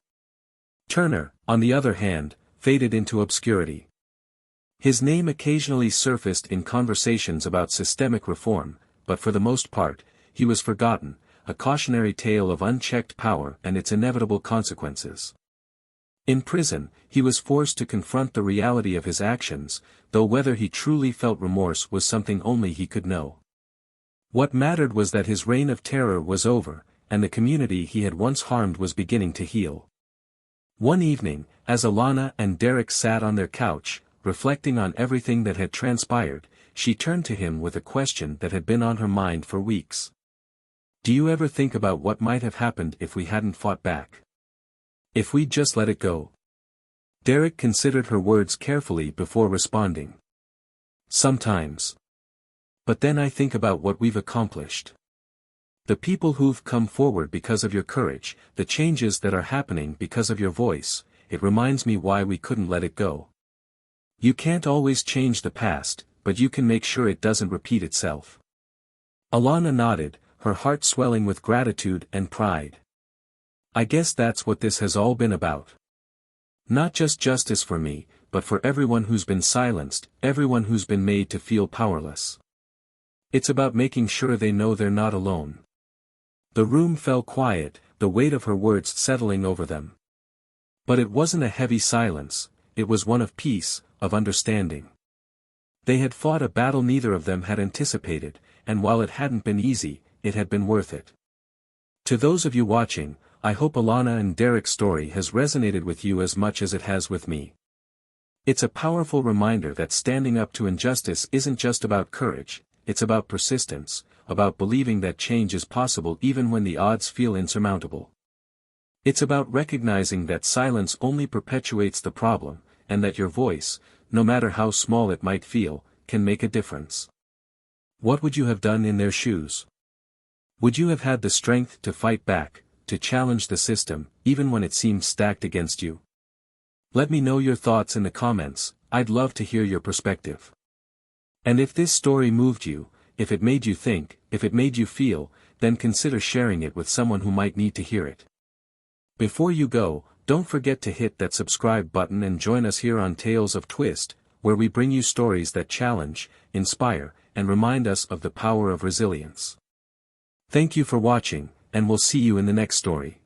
Turner, on the other hand, faded into obscurity. His name occasionally surfaced in conversations about systemic reform, but for the most part, he was forgotten, a cautionary tale of unchecked power and its inevitable consequences. In prison, he was forced to confront the reality of his actions, though whether he truly felt remorse was something only he could know. What mattered was that his reign of terror was over, and the community he had once harmed was beginning to heal. One evening, as Alana and Derek sat on their couch, reflecting on everything that had transpired, she turned to him with a question that had been on her mind for weeks. "Do you ever think about what might have happened if we hadn't fought back? If we'd just let it go?" Derek considered her words carefully before responding. "Sometimes. But then I think about what we've accomplished. The people who've come forward because of your courage, the changes that are happening because of your voice, it reminds me why we couldn't let it go. You can't always change the past, but you can make sure it doesn't repeat itself." Alana nodded, her heart swelling with gratitude and pride. "I guess that's what this has all been about. Not just justice for me, but for everyone who's been silenced, everyone who's been made to feel powerless. It's about making sure they know they're not alone." The room fell quiet, the weight of her words settling over them. But it wasn't a heavy silence, it was one of peace, of understanding. They had fought a battle neither of them had anticipated, and while it hadn't been easy, it had been worth it. To those of you watching, I hope Alana and Derek's story has resonated with you as much as it has with me. It's a powerful reminder that standing up to injustice isn't just about courage, it's about persistence, about believing that change is possible even when the odds feel insurmountable. It's about recognizing that silence only perpetuates the problem, and that your voice, no matter how small it might feel, can make a difference. What would you have done in their shoes? Would you have had the strength to fight back, to challenge the system, even when it seemed stacked against you? Let me know your thoughts in the comments. I'd love to hear your perspective. And if this story moved you, if it made you think, if it made you feel, then consider sharing it with someone who might need to hear it. Before you go, don't forget to hit that subscribe button and join us here on Tales of Twist, where we bring you stories that challenge, inspire, and remind us of the power of resilience. Thank you for watching, and we'll see you in the next story.